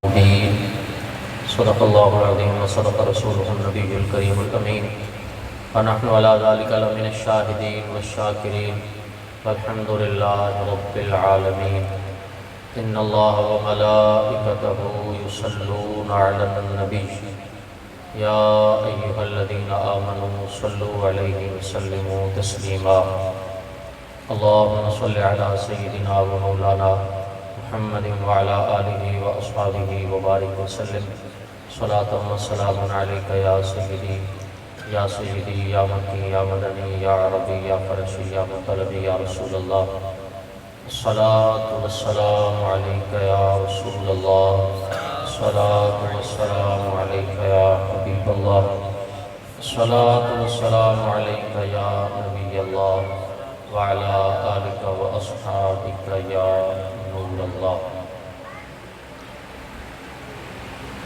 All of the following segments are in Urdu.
مبين صدق الله العظيم وصدق رسوله النبي الكريم الأمين ونحن على ذلك لمن الشاهدين والشاكرين والحمد لله رب العالمين إن الله وملائكته يصلون على النبي يا أيها الذين آمنوا صلوا عليه وسلموا تسليما اللهم صل على سيدنا ومولانا محمد وعلى آله وأصحابه وبارك وسلم صلاة وسلام عليك يا سيدي يا سيدي يا مكي يا مدني يا عربي يا فرشي يا مطلبي يا رسول الله الصلاة والسلام عليك يا رسول الله الصلاة والسلام عليك يا حبيب الله الصلاة والسلام عليك يا نبي الله وعلى آلك وأصحابك يا نور اللہ۔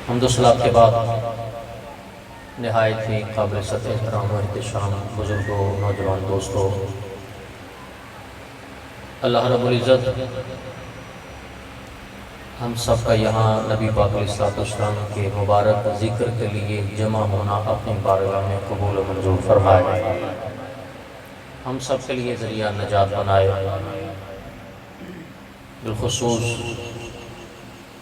حمد و صلاۃ کے بعد نہایت ہی قابل سطح احترام و احتشام بزرگوں، نوجوان دوستوں، اللہ رب العزت ہم سب کا یہاں نبی پاک علیہ السلام کے مبارک ذکر کے لیے جمع ہونا اپنی بارگاہ میں قبول و منظور فرمائے، ہم سب کے لیے ذریعہ نجات بنائے۔ بالخصوص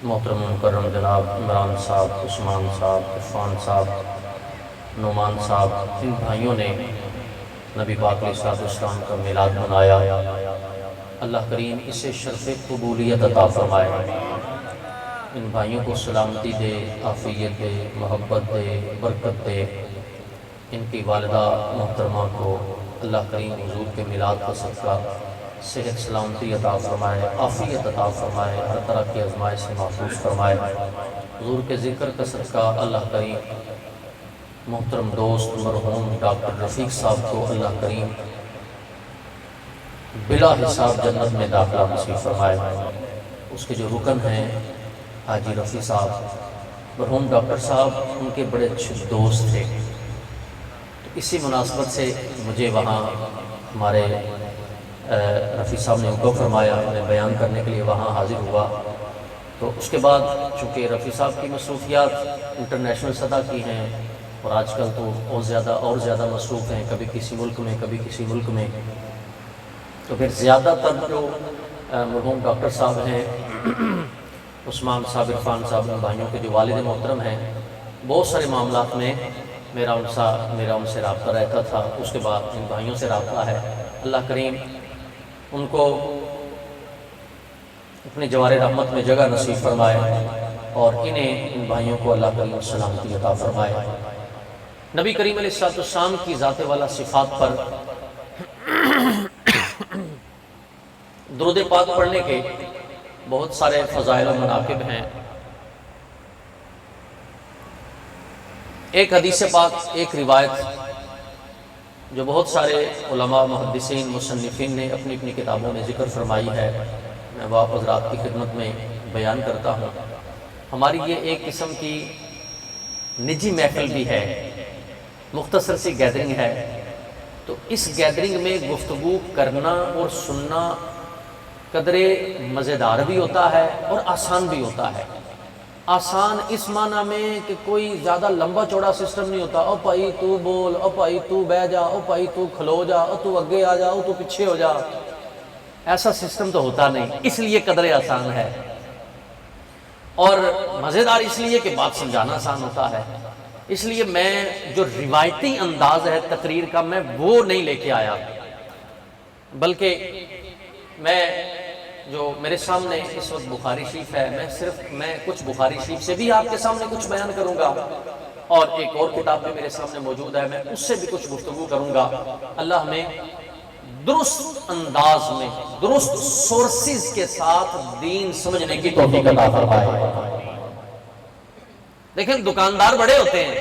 محترم مکرم جناب عمران صاحب، عثمان صاحب، عرفان صاحب، نعمان صاحب، ان بھائیوں نے نبی پاک علیہ السلام کا میلاد منایا، اللہ کریم اسے شرف قبولیت عطا فرمائے، ان بھائیوں کو سلامتی دے، عافیت دے، محبت دے، برکت دے، ان کی والدہ محترمہ کو اللہ کریم حضور کے میلاد کا صدقہ صحت سلامتی عطا فرمائے، عافیت عطا فرمائے، ہر طرح کی آزمائش سے محفوظ فرمائے۔ حضور کے ذکر کا صدقہ اللہ کریم محترم دوست مرحوم ڈاکٹر رفیق صاحب کو اللہ کریم بلا حساب جنت میں داخلہ نصیب فرمائے۔ اس کے جو رکن ہیں حاجی رفیع صاحب، مرحوم ڈاکٹر صاحب ان کے بڑے اچھے دوست تھے، اسی مناسبت سے مجھے وہاں ہمارے رفیع صاحب نے حکم فرمایا، میں بیان کرنے کے لیے وہاں حاضر ہوا۔ تو اس کے بعد چونکہ رفیع صاحب کی مصروفیات انٹرنیشنل سطح کی ہیں اور آج کل تو اور زیادہ مصروف ہیں، کبھی کسی ملک میں کبھی کسی ملک میں، تو پھر زیادہ تر جو مرحوم ڈاکٹر صاحب ہیں عثمان صاحب، عرفان صاحب، ان بھائیوں کے جو والد محترم ہیں، بہت سارے معاملات میں میرا ان سے رابطہ رہتا تھا۔ اس کے بعد ان بھائیوں سے رابطہ ہے، اللہ کریم ان کو اپنی جوار رحمت میں جگہ نصیب فرمائے اور ان بھائیوں کو اللہ کریم سلامتی عطا فرمائے۔ نبی کریم علیہ السلام کی ذات والا صفات پر درود پاک پڑھنے کے بہت سارے فضائل و مناقب ہیں۔ ایک حدیث پاک، ایک روایت جو بہت سارے علماء، محدثین، مصنفین نے اپنی اپنی کتابوں میں ذکر فرمائی ہے، میں وہ آپ حضرات کی خدمت میں بیان کرتا ہوں۔ ہماری یہ ایک قسم کی نجی محفل بھی ہے، مختصر سی گیدرنگ ہے، تو اس گیدرنگ میں گفتگو کرنا اور سننا قدرے مزیدار بھی ہوتا ہے اور آسان بھی ہوتا ہے۔ آسان اس معنی میں کہ کوئی زیادہ لمبا چوڑا سسٹم نہیں ہوتا، او بھائی تو بول، او بھائی تو بیٹھ جا، او بھائی تو کھلو جا، او تو اگے آ جا، او تو پیچھے ہو جا، ایسا سسٹم تو ہوتا نہیں، اس لیے قدرے آسان ہے۔ اور مزیدار اس لیے کہ بات سمجھانا آسان ہوتا ہے۔ اس لیے میں جو روایتی انداز ہے تقریر کا، میں وہ نہیں لے کے آیا، بلکہ میں جو میرے سامنے اس وقت بخاری شریف ہے، میں کچھ بخاری شریف سے بھی آپ کے سامنے کچھ بیان کروں گا، اور ایک اور کتاب بھی میرے سامنے موجود ہے، میں اس سے بھی کچھ گفتگو کروں گا۔ اللہ ہمیں درست انداز میں، درست سورسز کے ساتھ دین سمجھنے کی توفیق عطا فرمائے۔ دیکھیں دکاندار بڑے ہوتے ہیں،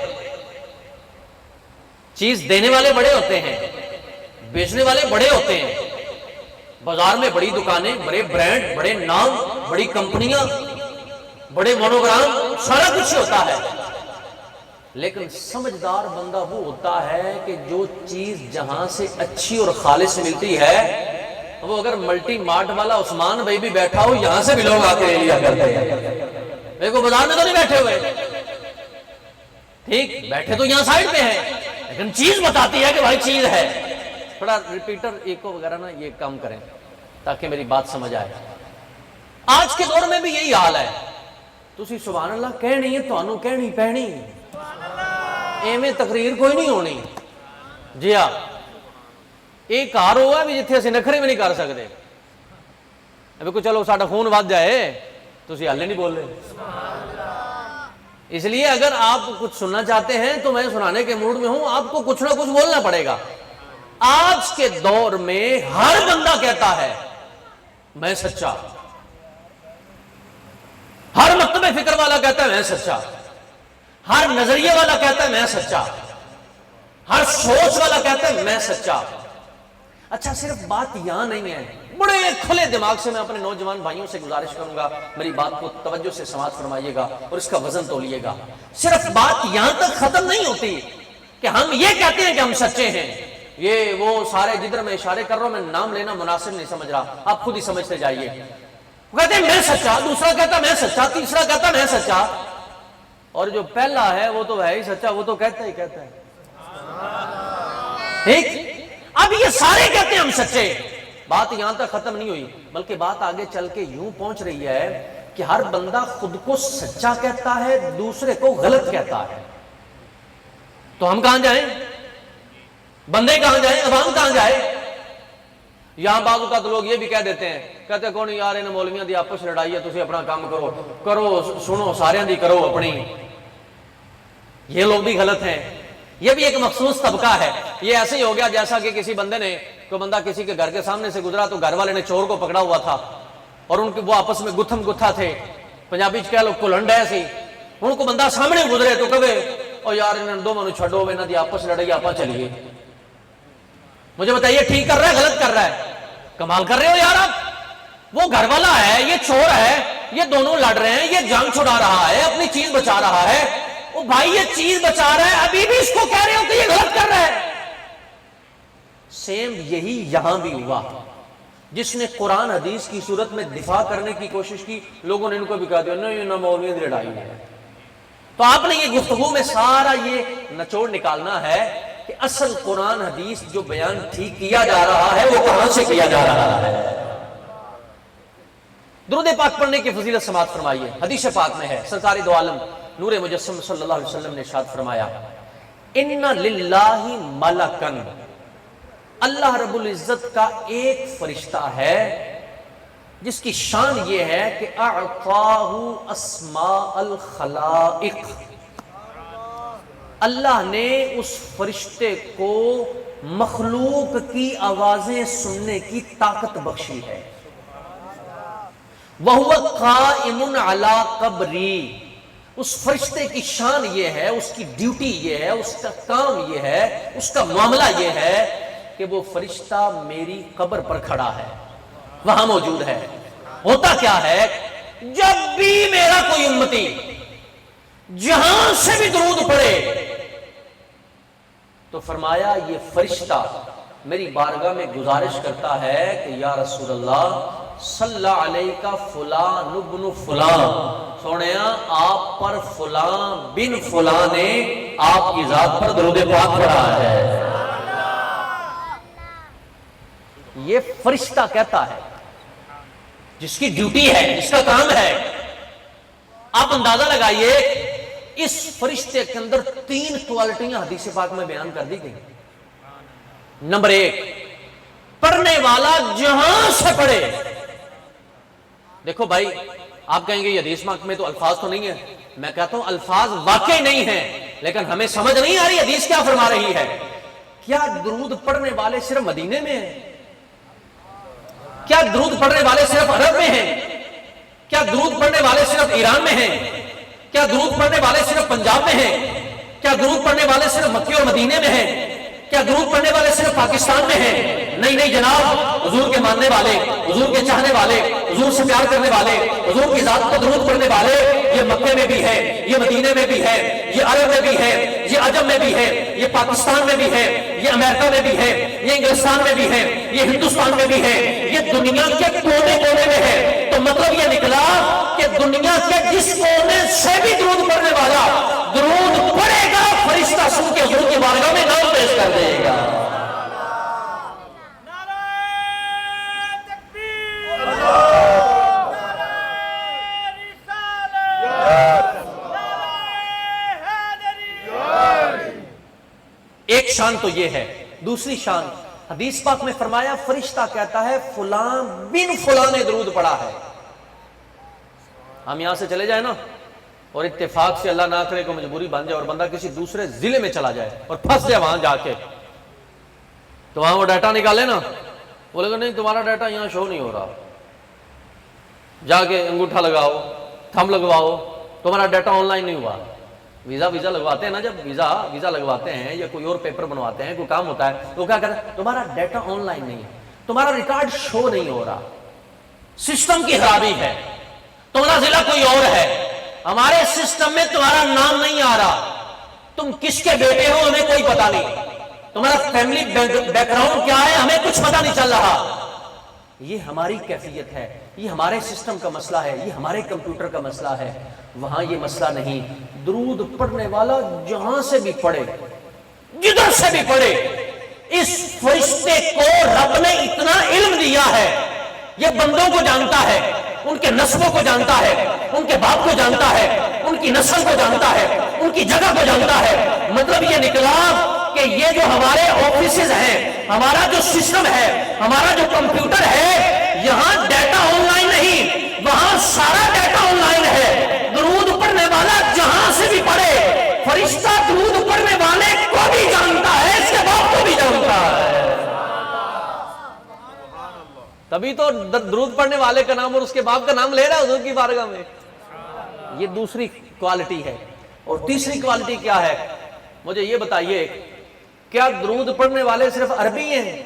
چیز دینے والے بڑے ہوتے ہیں، بیچنے والے بڑے ہوتے ہیں، بازار میں بڑی دکانیں، بڑے برانڈ، بڑے نام، بڑی کمپنیاں، بڑے مونوگرام، سارا کچھ ہوتا ہے، لیکن سمجھدار بندہ وہ ہوتا ہے کہ جو چیز جہاں سے اچھی اور خالص ملتی ہے وہ اگر ملٹی مارٹ والا عثمان بھائی بھی بیٹھا ہو یہاں سے بھی لوگ آ کے لے لیا کرتے ہیں. دیکھو بازار میں تو نہیں بیٹھے ہوئے، ٹھیک بیٹھے تو یہاں سائڈ پہ ہیں، لیکن چیز بتاتی ہے کہ بھائی چیز ہے۔ تھوڑا ریپیٹر ایکو وغیرہ نا یہ کام کریں تاکہ میری بات سمجھ آئے۔ آج کے دور میں بھی یہی حال ہے، تسی سبحان اللہ کہنی ہے، تانوں کہنی پہنی، ایویں تقریر کوئی نہیں ہونی۔ جی ہاں، ایک کار ہوا بھی جتھے اسی نکھرے بھی نہیں کر سکتے، ابھی کو چلو ساڈا خون ود جائے تسی ہلے نہیں بول رہے۔ اس لیے اگر آپ کچھ سننا چاہتے ہیں تو میں سنانے کے موڈ میں ہوں، آپ کو کچھ نہ کچھ بولنا پڑے گا۔ آج کے دور میں ہر بندہ کہتا ہے میں سچا، ہر مکتب فکر والا کہتا ہے میں سچا، ہر نظریے والا کہتا ہے میں سچا، ہر سوچ والا کہتا ہے میں سچا۔ اچھا صرف بات یہاں نہیں ہے، بڑے کھلے دماغ سے میں اپنے نوجوان بھائیوں سے گزارش کروں گا، میری بات کو توجہ سے سماعت فرمائیے گا اور اس کا وزن تولیے گا۔ صرف بات یہاں تک ختم نہیں ہوتی کہ ہم یہ کہتے ہیں کہ ہم سچے ہیں، یہ وہ سارے جدھر میں اشارے کر رہا ہوں، میں نام لینا مناسب نہیں سمجھ رہا، آپ خود ہی سمجھتے جائیے۔ وہ کہتے ہیں میں سچا، دوسرا کہتا میں سچا، تیسرا کہتا میں سچا، اور جو پہلا ہے وہ تو ہے ہی سچا، وہ تو کہتا ہی کہتا ہے، ٹھیک۔ اب یہ سارے کہتے ہیں ہم سچے، بات یہاں تک ختم نہیں ہوئی، بلکہ بات آگے چل کے یوں پہنچ رہی ہے کہ ہر بندہ خود کو سچا کہتا ہے، دوسرے کو غلط کہتا ہے۔ تو ہم کہاں جائیں؟ بندے کہاں جائیں؟ عوام کہاں جائے؟ یہاں بعض اوقات لوگ یہ بھی کہہ دیتے ہیں، کہتے کون یار انہیں مولویاں دی آپس لڑائی ہے، تسی اپنا کام کرو سنو ساریاں دی کرو اپنی۔ یہ لوگ بھی غلط ہیں، یہ بھی ایک مخصوص طبقہ ہے۔ یہ ایسے ہی ہو گیا جیسا کہ کسی بندے نے، کوئی بندہ کسی کے گھر کے سامنے سے گزرا تو گھر والے نے چور کو پکڑا ہوا تھا اور ان کے وہ آپس میں گتھم گتھا تھے، پنجابی کہہ لو کلنڈ ایسی، ان کو بندہ سامنے گزرے تو کہے او یار انہوں دو منو چھڑو، انہوں دی آپس لڑائی آپا چلیے۔ مجھے بتائیے ٹھیک کر رہا ہے غلط کر رہا ہے؟ کمال کر رہے ہو یار آپ، وہ گھر والا ہے، یہ چور ہے، یہ دونوں لڑ رہے ہیں، یہ جان چھڑا رہا ہے، اپنی چیز بچا رہا ہے، وہ بھائی یہ چیز بچا رہا ہے، ابھی بھی اس کو کہہ رہے ہو کہ یہ غلط کر رہا ہے۔ سیم یہی یہاں بھی ہوا، جس نے قرآن حدیث کی صورت میں دفاع کرنے کی کوشش کی، لوگوں نے ان کو بھی کہا دیا نہیں نہ مولویوں کی لڑائی ہے۔ تو آپ نے یہ گفتگو میں سارا یہ نچوڑ نکالنا ہے کہ اصل قرآن حدیث جو بیان ٹھیک کیا جا رہا ہے وہ کہاں سے کیا جا رہا ہے۔ درود پاک پڑھنے کی فضیلت سماعت فرمائیے، حدیث پاک میں ہے، سرکار دو عالم نور مجسم صلی اللہ علیہ وسلم نے ارشاد فرمایا ان للہ ملکن، اللہ رب العزت کا ایک فرشتہ ہے جس کی شان یہ ہے کہ اعطاہ اسماء الخلائق، اللہ نے اس فرشتے کو مخلوق کی آوازیں سننے کی طاقت بخشی ہے۔ وَهُوَ قَائِمٌ عَلَىٰ قَبْرِي، اس فرشتے کی شان یہ ہے، اس کی ڈیوٹی یہ ہے، اس کا کام یہ ہے، اس کا معاملہ یہ ہے کہ وہ فرشتہ میری قبر پر کھڑا ہے، وہاں موجود ہے۔ ہوتا کیا ہے، جب بھی میرا کوئی امتی جہاں سے بھی درود پڑھے تو فرمایا یہ فرشتہ میری بارگاہ میں گزارش کرتا ہے کہ یا رسول اللہ صلی علیکہ فلان ابن فلان، سونیا آپ پر فلان بن فلان نے آپ کی ذات پر درود پاک پڑھا ہے۔ یہ فرشتہ کہتا ہے، جس کی ڈیوٹی ہے، جس کا کام ہے۔ آپ اندازہ لگائیے اس فرشتے کے اندر 3 کوالٹیاں حدیث پاک میں بیان کر دی گئی۔ نمبر 1، پڑھنے والا جہاں سے پڑھے، دیکھو بھائی آپ کہیں گے یہ حدیث پاک میں تو الفاظ تو نہیں ہے، میں کہتا ہوں الفاظ واقعی نہیں ہیں، لیکن ہمیں سمجھ نہیں آ رہی حدیث کیا فرما رہی ہے۔ کیا درود پڑھنے والے صرف مدینے میں ہیں؟ کیا درود پڑھنے والے صرف عرب میں ہیں؟ کیا درود پڑھنے والے صرف ایران میں ہیں؟ کیا درود پڑھنے والے صرف پنجاب میں ہیں؟ کیا درود پڑھنے والے صرف مکے اور مدینے میں ہیں؟ کیا درود پڑھنے والے صرف پاکستان میں ہیں؟ نہیں جناب، حضور کے ماننے والے، حضور کے چاہنے والے، حضور سے پیار کرنے والے، حضور کی ذات پر درود پڑھنے والے یہ مکے میں بھی ہے، یہ مدینے میں بھی ہے، یہ عرب میں بھی ہے، یہ عجم میں بھی ہے، یہ پاکستان میں بھی ہے، یہ امریکہ میں بھی ہے، یہ انگلستان میں بھی ہے، یہ ہندوستان میں بھی ہے، یہ دنیا کے کونے کونے میں ہے۔ تو مطلب یہ نکلا کہ دنیا کے جس کونے سے بھی درود پڑھنے والا درود پڑھے گا، فرشتہ سن کے حضور کی بارگاہ میں نام پیش کر دے گا۔ ایک شان تو یہ ہے۔ دوسری شان، حدیث پاک میں فرمایا فرشتہ کہتا ہے فلاں بن فلاں نے درود پڑھا ہے۔ ہم یہاں سے چلے جائیں نا اور اتفاق سے اللہ نہ کرے کو مجبوری بن جائے اور بندہ کسی دوسرے ضلع میں چلا جائے اور پھنس جائے وہاں جا کے، تو وہاں وہ ڈیٹا نکالے نا، بولے گا نہیں تمہارا ڈیٹا یہاں شو نہیں ہو رہا، جا کے انگوٹھا لگاؤ، تھم لگواؤ، تمہارا ڈیٹا آن لائن نہیں ہوا۔ ویزا لگواتے ہیں نا، جب ویزا لگواتے ہیں یا کوئی اور پیپر بنواتے ہیں، کوئی کام ہوتا ہے تو کیا کرتے ہیں، تمہارا ڈیٹا آن لائن نہیں ہے، تمہارا ریکارڈ شو نہیں ہو رہا، سسٹم کی خرابی ہے، تمہارا ضلع کوئی اور ہے، ہمارے سسٹم میں تمہارا نام نہیں آ رہا، تم کس کے بیٹے ہو ہمیں کوئی پتا نہیں، تمہارا فیملی بیک گراؤنڈ کیا ہے ہمیں کچھ پتا نہیں چل رہا۔ یہ ہماری کیفیت ہے، یہ ہمارے سسٹم کا مسئلہ ہے، یہ ہمارے کمپیوٹر کا مسئلہ ہے۔ وہاں یہ مسئلہ نہیں، درود پڑھنے والا جہاں سے بھی پڑھے، جدھر سے بھی پڑھے، اس فرشتے کو رب نے اتنا علم دیا ہے، یہ بندوں کو جانتا ہے، ان کے نسبوں کو جانتا ہے، ان کے باپ کو جانتا ہے، ان کی نسل کو جانتا ہے، ان کی جگہ کو جانتا ہے۔ مطلب یہ نکلا کہ یہ جو ہمارے آفیسز ہیں، ہمارا جو سسٹم ہے، ہمارا جو کمپیوٹر ہے، یہاں ڈیٹا آن لائن نہیں، وہاں سارا ڈیٹا آن لائن ہے۔ درود پڑھنے والا جہاں سے بھی پڑھے، فرشتہ درود پڑھنے والے کو بھی جانتا ہے، اس کے باپ کو بھی جانتا ہے۔ تبھی تو درود پڑھنے والے کا نام اور اس کے باپ کا نام لے رہا ہے حضور کی بارگاہ میں۔ یہ دوسری کوالٹی ہے۔ اور تیسری کوالٹی کیا ہے؟ مجھے یہ بتائیے، کیا درود پڑھنے والے صرف عربی ہیں؟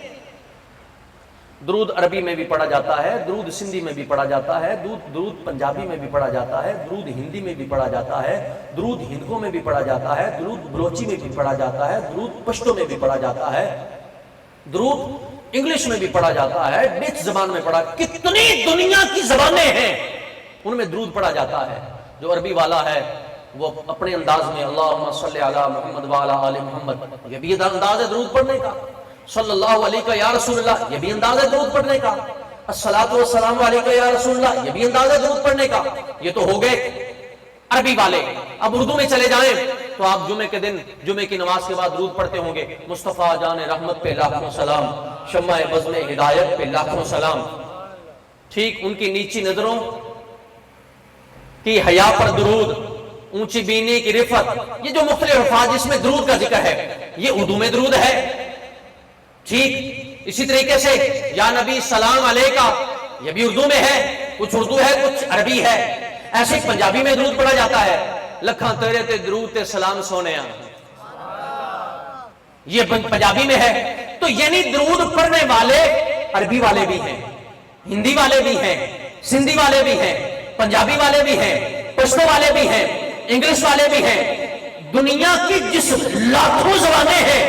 درود عربی میں بھی پڑھا جاتا ہے، درود سندھی میں بھی پڑھا جاتا ہے، درود پنجابی میں بھی پڑھا جاتا ہے، درود ہندی میں بھی پڑھا جاتا ہے، درود ہندکوں میں بھی پڑھا جاتا ہے، درود بلوچی میں بھی پڑھا جاتا ہے، درود پشتو میں بھی پڑھا جاتا ہے، درود انگلش میں بھی پڑھا جاتا ہے، ڈچ زبان میں پڑھا، کتنی دنیا کی زبانیں ہیں ان میں درود پڑھا جاتا ہے۔ جو عربی والا ہے وہ اپنے انداز میں اللہم صلی علی محمد وعلی آل محمد، یہ بھی انداز ہے درود پڑھنے کا۔ صلی اللہ علیہ یا رسول اللہ، یہ بھی انداز ہے درود پڑھنے کا۔ الصلاۃ والسلام علیکہ یا رسول اللہ، یہ بھی انداز ہے درود پڑھنے کا۔ یہ تو ہو گئے عربی والے۔ اب اردو میں چلے جائیں تو آپ جمعے کے دن جمعے کی نماز کے بعد درود پڑھتے ہوں گے، مصطفیٰ جان رحمت پہ لاکھوں سلام، شمع بزم ہدایت پہ لاکھوں سلام۔ ٹھیک ان کی نیچی نظروں کی حیا پر درود، اونچی بینی کی رفت، یہ جو مختلف الفاظ جس میں درود کا ذکر ہے، یہ اردو میں درود ہے۔ ٹھیک اسی طریقے سے یا نبی سلام علیکہ، یہ بھی اردو میں ہے، کچھ اردو ہے کچھ عربی ہے۔ ایسے پنجابی میں درود پڑھا جاتا ہے، لکھاں تیرے تے درود تے سلام سونیا، یہ پنجابی میں ہے۔ تو یعنی درود پڑھنے والے عربی والے بھی ہیں، ہندی والے بھی ہیں، سندھی والے بھی ہیں، پنجابی والے بھی ہیں، پشتو والے بھی ہیں، انگلش والے بھی ہیں۔ دنیا کی جس لاکھوں زبانیں ہیں،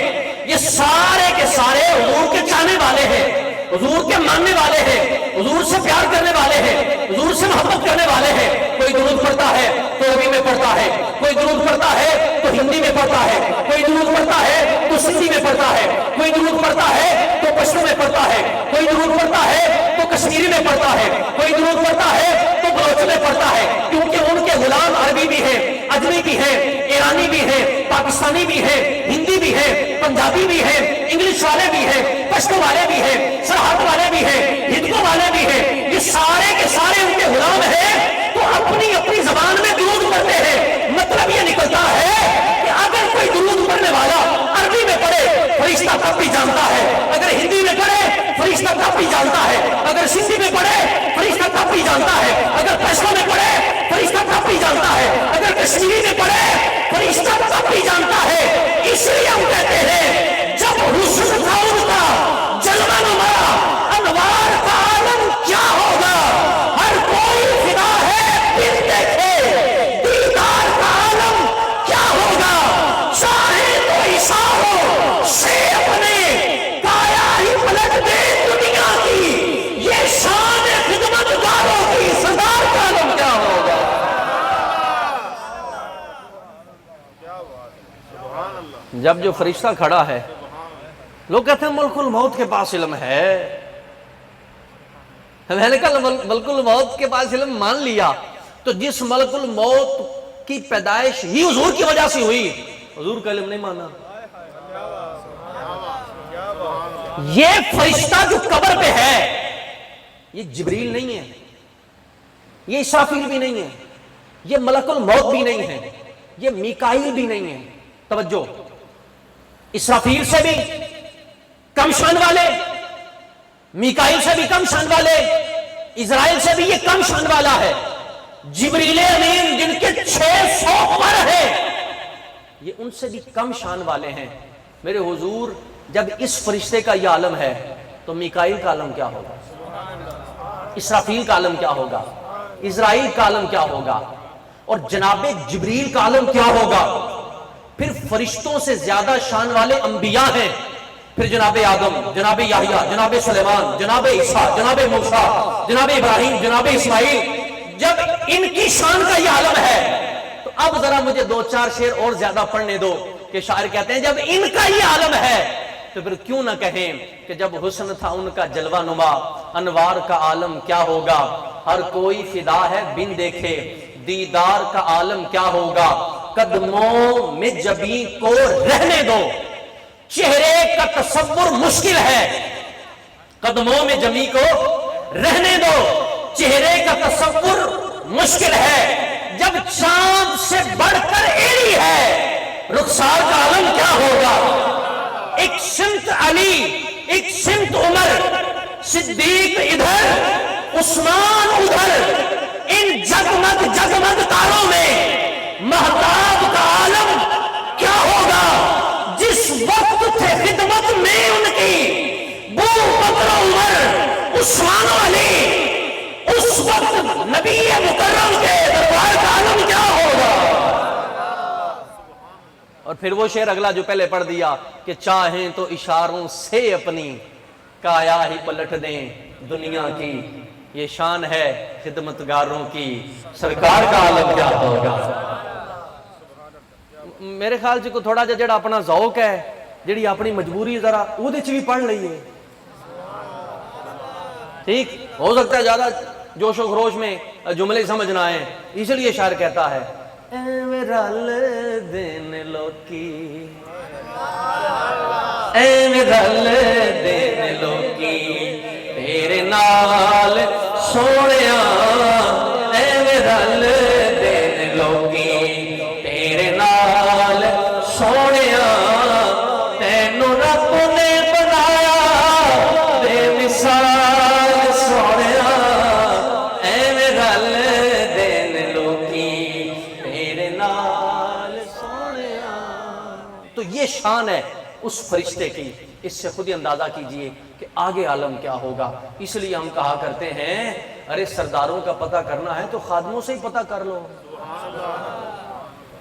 یہ سارے کے سارے حضور کے چاہنے والے ہیں، حضور کے ماننے والے ہیں، حضور سے پیار کرنے والے ہیں، حضور سے محبت کرنے والے ہیں۔ کوئی درود پڑھتا ہے تو عربی میں پڑھتا ہے، کوئی درود پڑھتا ہے تو ہندی میں پڑھتا ہے، کوئی درود پڑھتا ہے تو سندھی میں پڑھتا ہے، کوئی درود پڑھتا ہے تو پشتو میں پڑھتا ہے، کوئی درود پڑھتا ہے تو کشمیری میں پڑھتا ہے، کوئی درود پڑھتا ہے تو بلوچی میں پڑھتا ہے، کیونکہ ان کے غلام عربی بھی ہیں، اجمی بھی ہیں، ایرانی بھی ہیں، پاکستانی بھی ہیں، ہندی بھی ہیں، پنجابی بھی ہیں، انگلش والے بھی ہیں، پشتو والے بھی ہیں، سرحد والے بھی ہیں، ہندکوں والے بھی ہیں۔ یہ سارے کے سارے ان کے غلام ہیں، تو اپنی اپنی زبان میں درود پڑھتے ہیں۔ مطلب یہ نکلتا ہے کہ اگر کوئی درود پڑھنے والا عربی میں پڑھے، فرشتہ تب بھی جانتا ہے، اگر ہندی میں پڑھے فرشتہ تب بھی جانتا ہے، اگر سندھی میں پڑھے فرشتہ تب بھی جانتا ہے، اگر پشتو میں پڑھے فرشتہ تب بھی جانتا ہے، اگر کشمیری میں پڑھے فرشتہ تب بھی جانتا ہے۔ اس لیے ہم کہتے ہیں جب جب جو فرشتہ کھڑا ہے، لوگ کہتے ہیں ملک الموت کے پاس علم ہے، میں نے کہا ملک الموت کے پاس علم مان لیا، تو جس ملک الموت کی پیدائش ہی حضور کی وجہ سے ہوئی، حضور کا علم نہیں مانا۔ یہ فرشتہ جو قبر پہ ہے، یہ جبریل نہیں ہے، یہ اسرافیل بھی نہیں ہے، یہ ملک الموت بھی نہیں ہے، یہ میکائیل بھی نہیں ہے۔ توجہ، اسرافیل سے بھی کم شان والے، میکائیل سے بھی کم شان والے، اسرائیل سے بھی یہ کم شان والا ہے۔ جبریل امین جن کے 600 پر ہے، یہ ان سے بھی کم شان والے ہیں۔ میرے حضور، جب اس فرشتے کا یہ عالم ہے تو میکائیل کا عالم کیا ہوگا، اسرافیل کا عالم کیا ہوگا، اسرائیل کا عالم کیا ہوگا، اور جناب جبریل کا عالم کیا ہوگا؟ پھر فرشتوں سے زیادہ شان والے انبیاء ہیں، پھر جناب آدم، جناب یحییٰ، جناب سلیمان، جناب عیسیٰ، جناب موسیٰ، جناب ابراہیم، جناب اسماعیل۔ جب ان کی شان کا یہ عالم ہے تو اب ذرا مجھے 2-4 شعر اور زیادہ پڑھنے دو کہ شاعر کہتے ہیں جب ان کا یہ عالم ہے تو پھر کیوں نہ کہیں کہ جب حسن تھا ان کا جلوہ نما، انوار کا عالم کیا ہوگا، ہر کوئی فدا ہے بن دیکھے، دیدار کا عالم کیا ہوگا، قدموں میں جبیں کو رہنے دو، چہرے کا تصور مشکل ہے، قدموں میں جبیں کو رہنے دو، چہرے کا تصور مشکل ہے، جب چاند سے بڑھ کر ایڑی ہے، رخسار کا عالم کیا ہوگا، ایک سمت علی، ایک سمت عمر، صدیق ادھر، عثمان ادھر، ان جگمگ جگمگ تاروں میں مہتاب کا عالم کیا ہوگا، جس وقت تھے خدمت میں ان کی بو بکر عمر عثمان و علی، اس وقت نبی مکرم کے دربار کا عالم کیا ہوگا۔ اور پھر وہ شعر اگلا جو پہلے پڑھ دیا کہ چاہیں تو اشاروں سے اپنی کایا ہی پلٹ دیں دنیا کی، یہ شان ہے خدمتگاروں کی، سرکار کا عالم کیا ہوگا۔ میرے خیال سے کو تھوڑا جڑا اپنا ذوق ہے، جڑی اپنی مجبوری ذرا وہ دے چ بھی پڑھ لئیے، ٹھیک ہو سکتا ہے زیادہ جوش و خروش میں جملے سمجھ نہ آئیں، اس لیے شاعر کہتا ہے اے رل دین لوکی، اے رل دین لوکی تیرے نال سونیا، اے رل دین لوکی تیرے نال سونیا، تینوں رب نے بنایا بے مثال سونیا، اے رل دین لوکی تیرے نال سونیا۔ تو یہ شان ہے اس فرشتے کی، اس سے خود ہی اندازہ کیجئے کہ آگے عالم کیا ہوگا۔ اس لیے ہم کہا کرتے ہیں ارے سرداروں کا پتہ کرنا ہے تو خادموں سے ہی پتہ کر لو،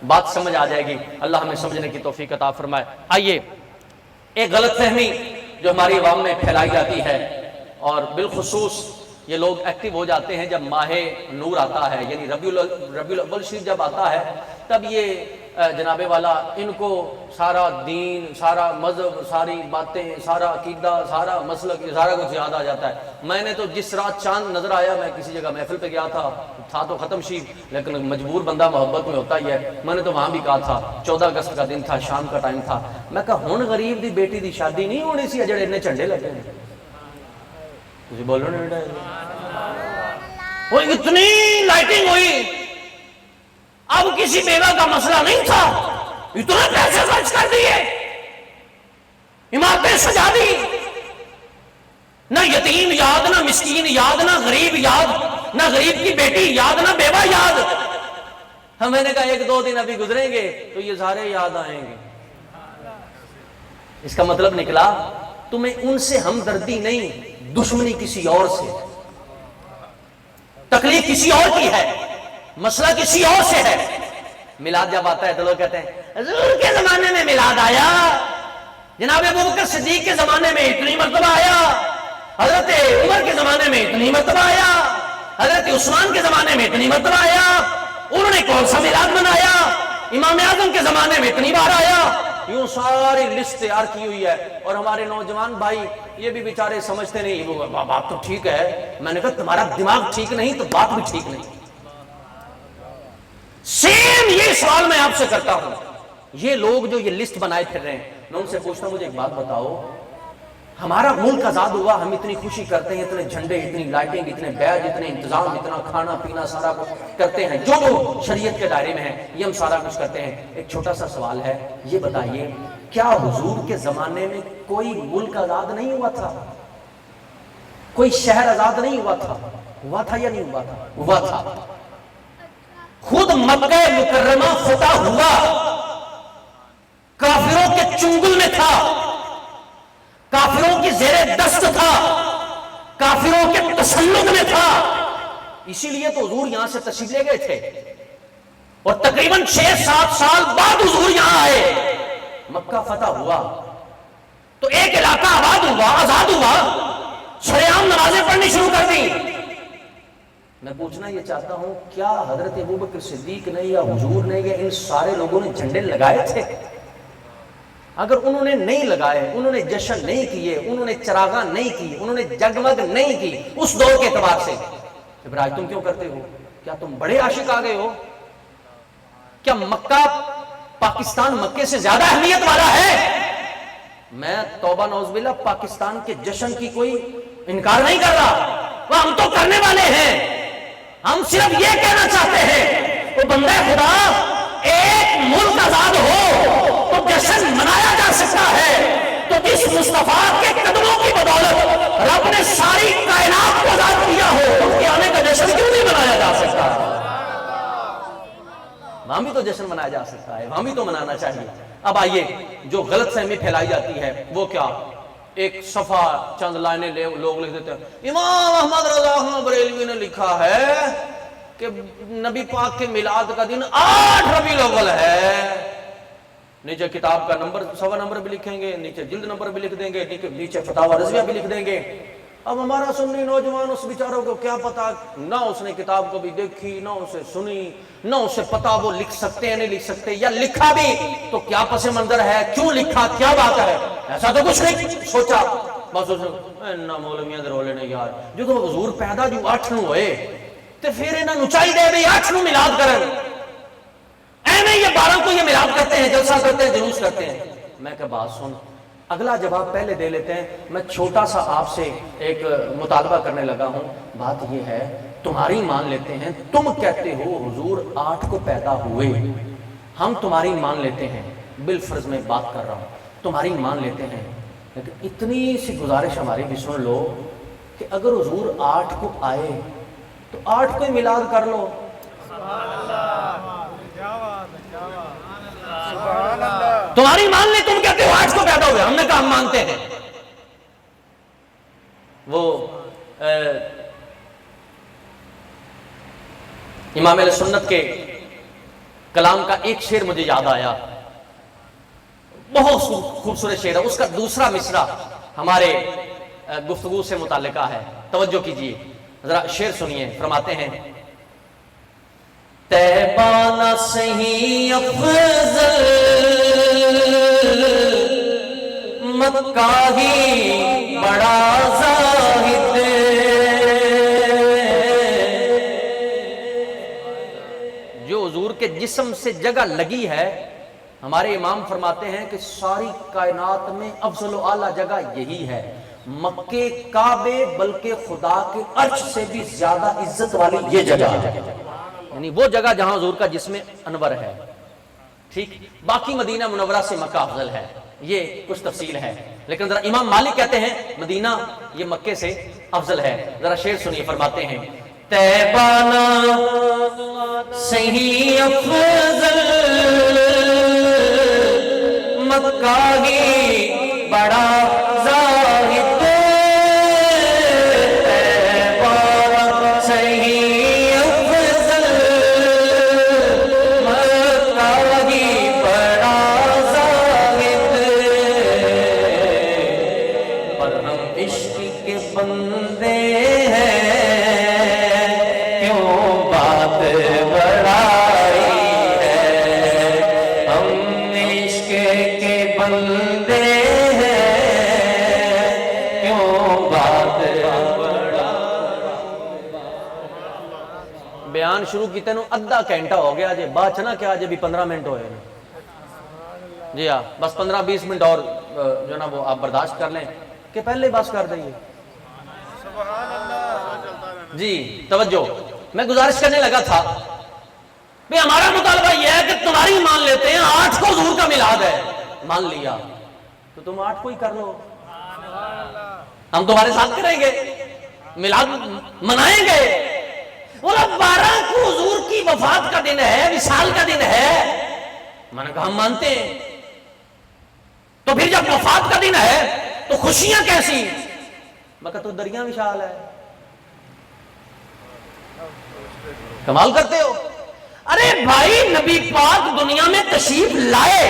بات سمجھ آ جائے گی۔ اللہ ہمیں سمجھنے کی توفیق عطا فرمائے۔ آئیے، ایک غلط فہمی جو ہماری عوام میں پھیلائی جاتی ہے، اور بالخصوص یہ لوگ ایکٹیو ہو جاتے ہیں جب ماہ نور آتا ہے، یعنی ربیع الاول شریف جب آتا ہے، تب یہ جناب والا ان کو سارا دین، سارا مذہب، ساری باتیں، سارا عقیدہ، سارا مسلک، سارا کچھ یاد آ جاتا ہے۔ میں نے تو جس رات چاند نظر آیا، میں کسی جگہ محفل پہ گیا تھا تو ختم شریف، لیکن مجبور بندہ محبت میں ہوتا ہی ہے، میں نے تو وہاں بھی کہا تھا 14 اگست کا دن تھا، شام کا ٹائم تھا، میں کہا ہن غریب دی بیٹی دی شادی نہیں ہونی سی جڑے اتنے جھنڈے لگے ہیں، تسی بولو نا بیٹا، وہ اتنی لائٹنگ ہوئی، اب کسی بیوہ کا مسئلہ نہیں تھا، اتنے پیسے خرچ کر دیے، عمارتیں سجا دی، نہ یتیم یاد، نہ مسکین یاد، نہ غریب یاد، نہ غریب کی بیٹی یاد، نہ بیوہ یاد۔ میں نے کہا 1-2 دن ابھی گزریں گے تو یہ سارے یاد آئیں گے۔ اس کا مطلب نکلا تمہیں ان سے ہمدردی نہیں، دشمنی کسی اور سے، تکلیف کسی اور کی ہے، مسئلہ کسی اور سے ہے۔ میلاد جب آتا ہے تو لوگ کہتے ہیں حضور کے زمانے میں میلاد آیا، جناب ابوبکر صدیق کے زمانے میں اتنی مرتبہ آیا، حضرت عمر کے زمانے میں اتنی مرتبہ آیا، حضرت عثمان کے زمانے میں اتنی مرتبہ آیا، انہوں نے کون سا میلاد منایا، امام اعظم کے زمانے میں اتنی بار آیا، یوں ساری لسٹ تیار کی ہوئی ہے، اور ہمارے نوجوان بھائی یہ بھی بیچارے سمجھتے نہیں، وہ بات تو ٹھیک ہے، میں نے کہا تمہارا دماغ ٹھیک نہیں تو بات بھی ٹھیک نہیں۔ سیم یہ سوال میں آپ سے کرتا ہوں، یہ لوگ جو یہ لسٹ بنائے پھر رہے ہیں، میں ان سے پوچھتا ہوں مجھے ایک بات بتاؤ، ہمارا ملک آزاد ہوا، ہم اتنی خوشی کرتے ہیں، اتنے جھنڈے، اتنی لائٹنگ، اتنے بیج، اتنے انتظام، اتنا کھانا پینا سارا کچھ کرتے ہیں جو شریعت کے دائرے میں ہے، یہ ہم سارا کچھ کرتے ہیں۔ ایک چھوٹا سا سوال ہے، یہ بتائیے کیا حضور کے زمانے میں کوئی ملک آزاد نہیں ہوا تھا؟ کوئی شہر آزاد نہیں ہوا تھا؟ ہوا تھا یا نہیں ہوا تھا؟ ہوا تھا۔ خود مکہ مکرمہ فتح ہوا، کافروں کے چنگل میں تھا، کافروں کی زیر دست تھا، کافروں کے تسلط میں تھا، اسی لیے تو حضور یہاں سے تشریف لے گئے تھے، اور تقریباً 6-7 سال بعد حضور یہاں آئے، مکہ فتح ہوا تو ایک علاقہ آباد ہوا، آزاد ہوا، شریعام نمازیں پڑھنی شروع کر دی۔ میں پوچھنا یہ چاہتا ہوں کیا حضرت ابوبکر صدیق نے یا حضور نے یا ان سارے لوگوں نے جھنڈے لگائے تھے؟ اگر انہوں نے نہیں لگائے، انہوں نے جشن نہیں کیے، انہوں نے چراغاں نہیں کی، انہوں نے جگمگ نہیں کی اس دور کے اعتبار سے، ابراہیم تم کیوں کرتے ہو؟ کیا تم بڑے عاشق آ گئے ہو؟ کیا مکہ پاکستان مکے سے زیادہ اہمیت والا ہے؟ میں توبہ نعوذ باللہ پاکستان کے جشن کی کوئی انکار نہیں کر رہا، وہ ہم تو کرنے والے ہیں، ہم صرف یہ کہنا چاہتے ہیں وہ بندہ خدا ایک ملک آزاد ہو تو جشن منایا جا سکتا ہے، تو جس مصطفیٰ کے قدموں کی بدولت رب نے ساری کائنات کو آزاد کیا ہو، اس کے آنے کا جشن کیوں نہیں منایا جا سکتا؟ وہاں بھی تو جشن منایا جا سکتا ہے، وہاں بھی تو منانا چاہیے۔ اب آئیے جو غلط فہمی پھیلائی جاتی ہے وہ کیا، ایک صفحہ چند لائنیں لوگ لکھ دیتے ہیں، امام احمد رضا خان بریلوی نے لکھا ہے کہ نبی پاک کے میلاد کا دن 8 ربیع الاول ہے، نیچے کتاب کا نمبر، صفحہ نمبر بھی لکھیں گے، نیچے جلد نمبر بھی لکھ دیں گے، نیچے فتاوی رضویہ بھی لکھ دیں گے۔ اب ہمارا سنی نوجوان اس بیچاروں کو کیا پتا، نہ اس نے کتاب کو بھی دیکھی، نہ اسے سنی، نہ اسے پتا وہ لکھ سکتے ہیں نہیں لکھ سکتے، یا لکھا بھی تو کیا پس منظر ہے، کیوں لکھا، کیا بات ہے، ایسا تو کچھ نہیں سوچا، بس اس نے نہ مولویاں دے رولے نے یار جو تو حضور پیدا جو 8 نو ہوئے تے پھر انہاں نو چاہیے بھی 8 نو میلاد کرن، ایویں یہ 12 کو یہ میلاد کرتے ہیں، جلسہ کرتے ہیں، جلوس کرتے ہیں۔ میں کہ بات سن، اگلا جواب پہلے دے لیتے ہیں، میں چھوٹا سا آپ سے ایک مطالبہ کرنے لگا ہوں، بات یہ ہے تمہاری مان لیتے ہیں، تم کہتے ہو حضور 8 کو پیدا ہوئے، ہم تمہاری مان لیتے ہیں، بالفرض میں بات کر رہا ہوں تمہاری مان لیتے ہیں، لیکن اتنی سی گزارش ہماری بھی سن لو کہ اگر حضور 8 کو آئے تو 8 کو ہی میلاد کر لو۔ تمہاری مان لی، تم کہتے ہو 8 کو پیدا ہوئے، ہم نے کہا ہم مانتے ہیں۔ وہ امام اہل سنت کے کلام کا ایک شعر مجھے یاد آیا، بہت خوبصورت شعر ہے، اس کا دوسرا مصرع ہمارے گفتگو سے متعلقہ ہے، توجہ کیجئے ذرا شعر سنیے، فرماتے ہیں طیبہ نہ صحیح افضل مکہ ہی بڑا زاہد، جو حضور کے جسم سے جگہ لگی ہے، ہمارے امام فرماتے ہیں کہ ساری کائنات میں افضل و اعلیٰ جگہ یہی ہے، مکے کعبے بلکہ خدا کے عرش سے بھی زیادہ عزت والی یہ جگہ ہے، یعنی وہ جگہ جہاں حضور کا جسم انور ہے، ٹھیک، باقی مدینہ منورہ سے مکہ افضل ہے، یہ کچھ تفصیل ہے، لیکن ذرا امام مالک کہتے ہیں مدینہ یہ مکے سے افضل ہے، ذرا شعر سنیے، فرماتے ہیں طیبہ نہ صحیح افضل مکہ ہی بڑا زاہد، کے بندے ہیں کیوں بات بڑا. بیان شروع کیتے نو ادھا گھنٹہ ہو گیا جی، بات چنا کیا جی بھی 15 منٹ ہوئے نا. جی ہاں بس 15-20 منٹ اور جو نا وہ آپ برداشت کر لیں کہ پہلے بس کر دیں. جی توجہ، میں گزارش کرنے لگا تھا بھی ہمارا مطالبہ یہ ہے کہ تمہاری مان لیتے ہیں 8 کو حضور کا میلاد ہے، مان لیا تو تم 8 کو ہی کر لو، ہم تمہارے ساتھ کریں گے، میلاد منائیں گے. بولا 12 کو حضور کی وفات کا دن ہے، وصال کا دن ہے. میں نے کہا ہم مانتے ہیں. تو پھر جب وفات کا دن ہے تو خوشیاں کیسی؟ میں کہا تو دریاں وشال ہے. کمال کرتے ہو. ارے بھائی نبی پاک دنیا میں تشریف لائے،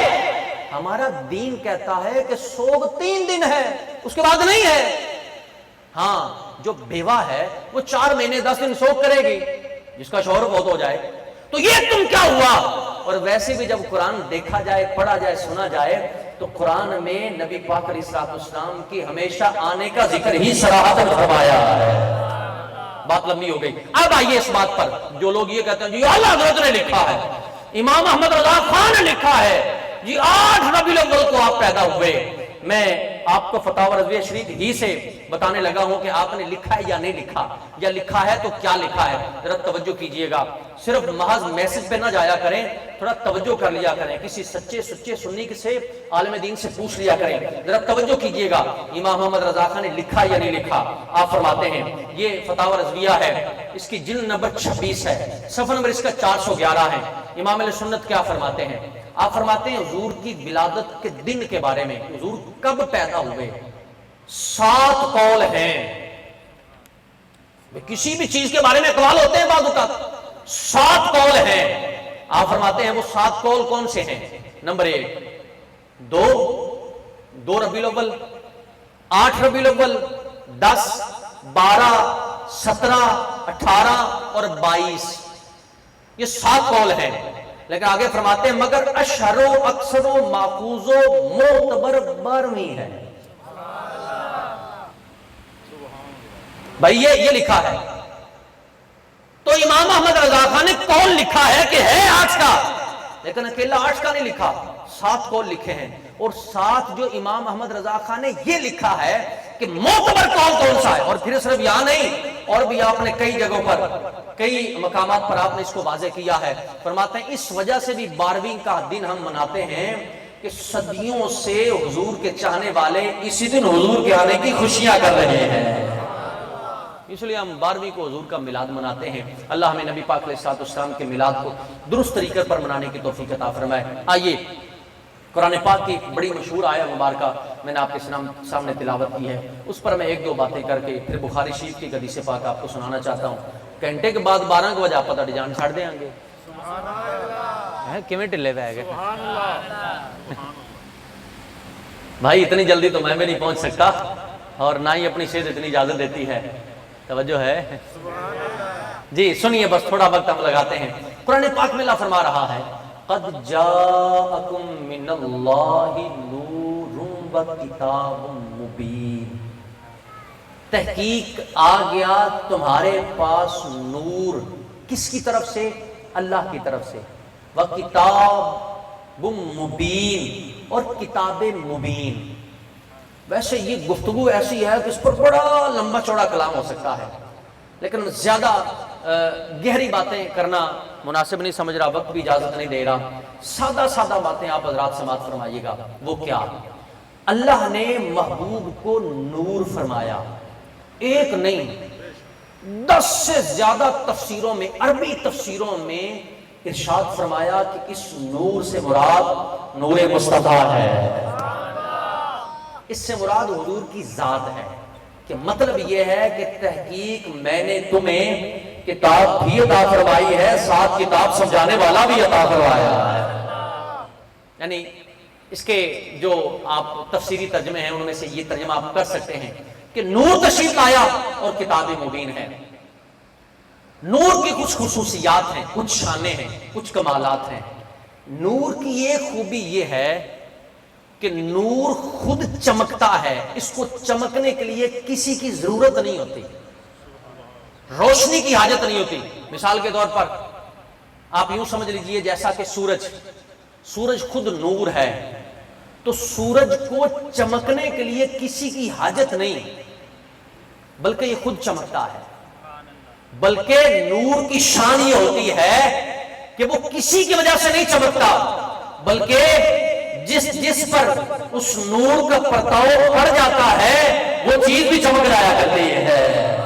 ہمارا دین کہتا ہے کہ سوگ 3 دن ہے، اس کے بعد نہیں ہے. ہاں جو بیوہ ہے وہ 4 مہینے 10 دن سوگ کرے گی، جس کا شوہر فوت ہو جائے. تو یہ تم کیا ہوا؟ اور ویسے بھی جب قرآن دیکھا جائے، پڑھا جائے، سنا جائے تو قرآن میں نبی پاک علیہ السلام کی ہمیشہ آنے کا ذکر ہی صراحتاً فرمایا ہے. بات لمبی ہو گئی. اب آئیے اس بات پر، جو لوگ یہ کہتے ہیں جی اعلیٰ حضرت نے لکھا ہے، امام احمد رضا خان نے لکھا ہے، جی 8 ربیع الاول کو آپ پیدا ہوئے. میں آپ کو فتاوی رضویہ شریف ہی سے بتانے لگا ہوں کہ آپ نے لکھا ہے یا نہیں لکھا، یا لکھا ہے تو کیا لکھا ہے. ذرا توجہ کیجئے گا، صرف محض میسج پہ نہ جایا کریں، تھوڑا توجہ کر لیا کریں، کسی سچے سنی سے عالم دین سے پوچھ لیا کریں. ذرا توجہ کیجئے گا، امام محمد رضا خان نے لکھا یا نہیں لکھا. آپ فرماتے ہیں، یہ فتاوی رضویہ ہے، اس کی جلد نمبر 26 ہے، صفحہ نمبر اس کا 411 ہے. امام علیہ سنت کیا فرماتے ہیں؟ آپ فرماتے ہیں حضور کی ولادت کے دن کے بارے میں، حضور کب پیدا ہوئے، 7 قول ہیں. کسی بھی چیز کے بارے میں اقوال ہوتے ہیں بعض اوقات، 7 قول ہیں. آپ فرماتے ہیں وہ 7 قول کون سے ہیں؟ نمبر 1 2 ربیع الاول، 8 ربیع الاول، 10، 12، 17، 18 اور 22. یہ 7 قول ہیں. لیکن آگے فرماتے ہیں مگر اشہر و اکثر و ماخوذ و معتبر 12ویں ہے. بھائی یہ لکھا ہے. تو امام احمد رضا خان نے قول لکھا ہے کہ ہے 8 کا، لیکن اکیلا 8 کا نہیں لکھا، 7 قول لکھے ہیں. اور 7 جو امام احمد رضا خان نے یہ لکھا ہے کہ معتبر قول کون سا ہے. اور پھر صرف یہاں نہیں، اور بھی آپ نے کئی جگہوں پر، کئی مقامات پر آپ نے اس کو واضح کیا ہے. فرماتے ہیں اس وجہ سے بھی 12ویں کا دن ہم مناتے ہیں کہ صدیوں سے حضور کے چاہنے والے اسی دن حضور کے آنے کی خوشیاں کر رہے ہیں، اس لیے ہم 12ویں کو حضور کا میلاد مناتے ہیں. اللہ ہمیں نبی پاک علیہ السلام کے میلاد کو درست طریقے پر منانے کی توفیق عطا فرمائے. آئیے قرآن پاک کی بڑی مشہور آیہ مبارکہ میں نے آپ کے سامنے تلاوت کی ہے، اس پر میں 1-2 باتیں کر کے پھر بخاری شریف کی حدیث پاک آپ کو سنانا چاہتا ہوں. گھنٹے کے بعد 12 کو بجے آپ پتہ جان چھاڑ دیں گے کیویں ٹلے پہ گئے بھائی. اتنی جلدی تو میں بھی نہیں پہنچ سکتا، اور نہ ہی اپنی صحت اتنی اجازت دیتی ہے. توجہ ہے جی، سنیے بس تھوڑا وقت ہم لگاتے ہیں. قرآن پاک میں اللہ فرما رہا ہے قد جاءکم من اللہ نور و کتاب مبین. تحقیق آ گیا تمہارے پاس نور، کس کی طرف سے؟ اللہ کی طرف سے. و کتاب مبین، اور کتاب مبین. ویسے یہ گفتگو ایسی ہے کہ اس پر بڑا لمبا چوڑا کلام ہو سکتا ہے، لیکن زیادہ گہری باتیں کرنا مناسب نہیں سمجھ رہا، وقت بھی اجازت نہیں دے رہا. سادہ باتیں آپ حضرات سماعت فرمائیے گا. وہ کیا؟ اللہ نے محبوب کو نور فرمایا. ایک نہیں 10 سے زیادہ تفسیروں میں، عربی تفسیروں میں ارشاد فرمایا کہ اس نور سے مراد نور مصطفیٰ ہے. اس سے مراد حضور کی ذات ہے. کہ مطلب یہ ہے کہ تحقیق میں نے تمہیں کتاب بھی عطا فرمائی ہے، ساتھ کتاب سمجھانے والا بھی عطا فرمایا ہے. یعنی اس کے جو آپ تفسیری ترجمے ہیں ان میں سے یہ ترجمہ آپ کر سکتے ہیں کہ نور تشریف لایا اور کتاب مبین ہے. نور کی کچھ خصوصیات ہیں، کچھ شانیں ہیں، کچھ کمالات ہیں. نور کی ایک خوبی یہ ہے کہ نور خود چمکتا ہے، اس کو چمکنے کے لیے کسی کی ضرورت نہیں ہوتی، روشنی کی حاجت نہیں ہوتی۔ مثال کے طور پر آپ یوں سمجھ لیجئے جیسا کہ سورج خود نور ہے، تو سورج کو چمکنے کے لیے کسی کی حاجت نہیں، بلکہ یہ خود چمکتا ہے۔ بلکہ نور کی شان یہ ہوتی ہے کہ وہ کسی کی وجہ سے نہیں چمکتا، بلکہ جس پر اس نور کا پرتاؤ پڑ جاتا ہے وہ چیز بھی چمک جایا کرتی ہے۔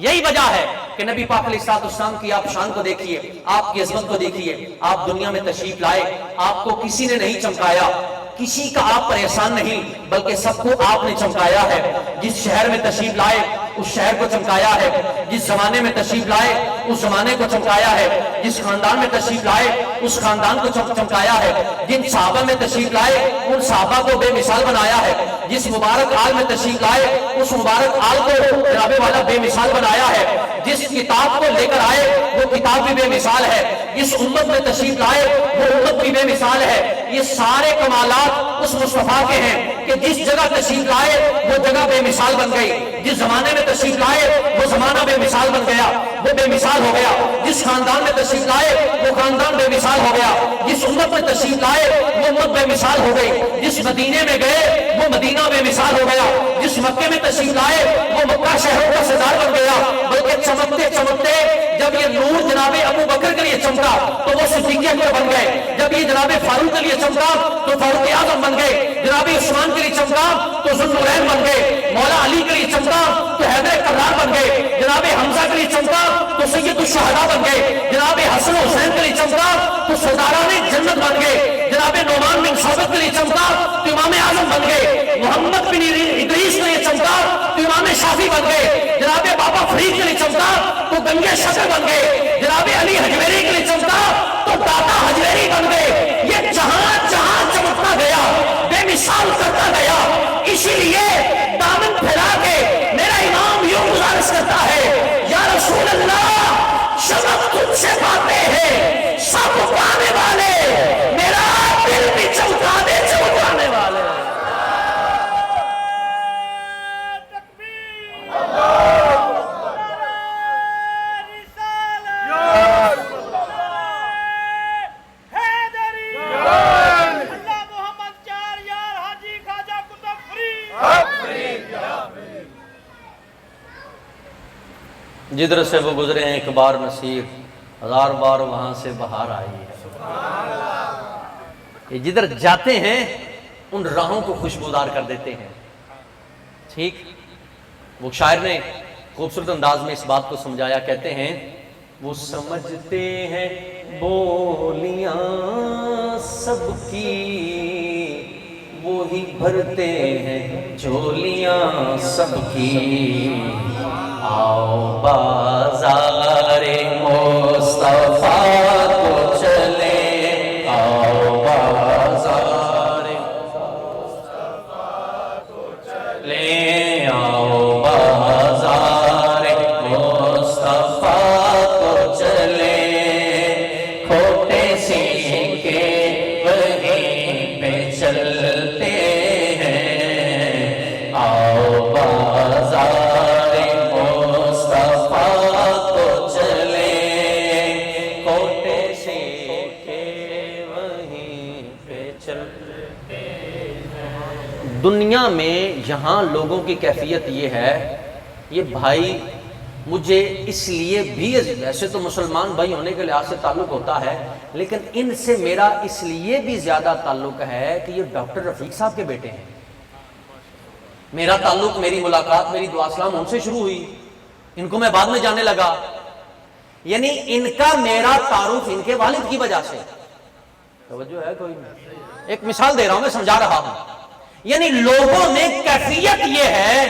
یہی وجہ ہے کہ نبی پاک علیہ السلام کی آپ شان کو دیکھیے، آپ کی عظمت کو دیکھیے، آپ دنیا میں تشریف لائے، آپ کو کسی نے نہیں چمکایا، کسی کا آپ پر احسان نہیں، بلکہ سب کو آپ نے چمکایا ہے۔ جس شہر میں تشریف لائے اس شہر کو چمکایا ہے، جس زمانے میں تشریف لائے اس زمانے کو چمکایا ہے، جس خاندان میں تشریف لائے اس خاندان کو چمکایا ہے، جن صحابہ میں تشریف لائے ان صحابہ کو بے مثال بنایا ہے، جس مبارک آل میں تشریف لائے اس مبارک آل کو جناب والا بے مثال بنایا ہے، جس کتاب کو لے کر آئے وہ کتاب بھی بے مثال ہے، جس امت میں تشریف لائے وہ امت بھی بے مثال ہے۔ یہ سارے کمالات اس مصطفیٰ کے ہیں کہ جس جگہ تشریف لائے وہ جگہ بے مثال بن گئی، جس زمانے میں تشریف لائے وہ زمانہ بے مثال بن گیا، وہ بے مثال ہو گیا، جس خاندان میں تشریف لائے وہ خاندان بے مثال ہو گیا، جس امت میں تشریف لائے وہ امت بے مثال ہو گئی، جس مدینے میں گئے وہ مدینہ بے مثال ہو گیا، جس مکے میں تشریف لائے وہ مکہ شہروں کا سردار بن گیا۔ بلکہ چمکتے چمکتے جب یہ نور جناب ابو بکر کے لیے چمکا تو وہ صدیق اکبر بن گئے، جب یہ جناب فاروق کے لیے چمکا تو فاروق اعظم بن گئے، جناب عثمان کے لیے چمکا تو ذوالنورین بن گئے، مولا علی کے لیے چمکا تو حیدر کرار بن گئے، جناب حمزہ کے لیے چمکا تو سید الشہداء بن گئے، جناب حسن حسین کے لیے چمکا تو سرداران جنت بن گئے، جناب نعمان بن ثابت کے لیے چمکا تو امام اعظم بن گئے، محمد بن ادریس کے لیے چمکا تو امام شافی بن گئے، جناب بابا فرید کے لیے چمکا تو گنگے شکر بن گئے، جناب علی حجویری کے لیے چمکا تو داتا حجویری بن گئے۔ یہ جہاں جہاں چمکتا گیا بے مثال کرتا گیا۔ اسی لیے دامن پھیلا کے میرا امام یوں گزارش کرتا ہے، یا رسول اللہ شمع تجھ سے باتیں ہیں سب پانے والے، میرا دل بھی چمکا دے چمکانے والے۔ جدھر سے وہ گزرے ہیں ایک بار مسیر، ہزار بار وہاں سے بہار آئی ہے۔ یہ جدھر جاتے ہیں ان راہوں کو خوشبودار کر دیتے ہیں۔ ٹھیک، وہ شاعر نے خوبصورت انداز میں اس بات کو سمجھایا، کہتے ہیں وہ سمجھتے ہیں بولیاں سب کی، وہی بھرتے ہیں جھولیاں سب کی، آؤ بازار مصطفیٰ کو چلے، آؤ بازار مصطفیٰ کو چلے، آؤ بازار مصطفیٰ کو چلے، کھوٹے سیکھے وہیں پہ چلتے ہیں، آؤ بازار دنیا میں یہاں لوگوں کی کیفیت یہ ہے، یہ بھائی مجھے اس لیے بھی، ویسے تو مسلمان بھائی ہونے کے لحاظ سے تعلق ہوتا ہے، لیکن ان سے میرا اس لیے بھی زیادہ تعلق ہے کہ یہ ڈاکٹر رفیق صاحب کے بیٹے ہیں۔ میرا تعلق، میری ملاقات، میری دعا سلام ان سے شروع ہوئی، ان کو میں بعد میں جانے لگا، یعنی ان کا میرا تعارف ان کے والد کی وجہ سے۔ توجہ ہے کوئی؟ ایک مثال دے رہا ہوں، میں سمجھا رہا ہوں۔ یعنی لوگوں میں کیفیت یہ ہے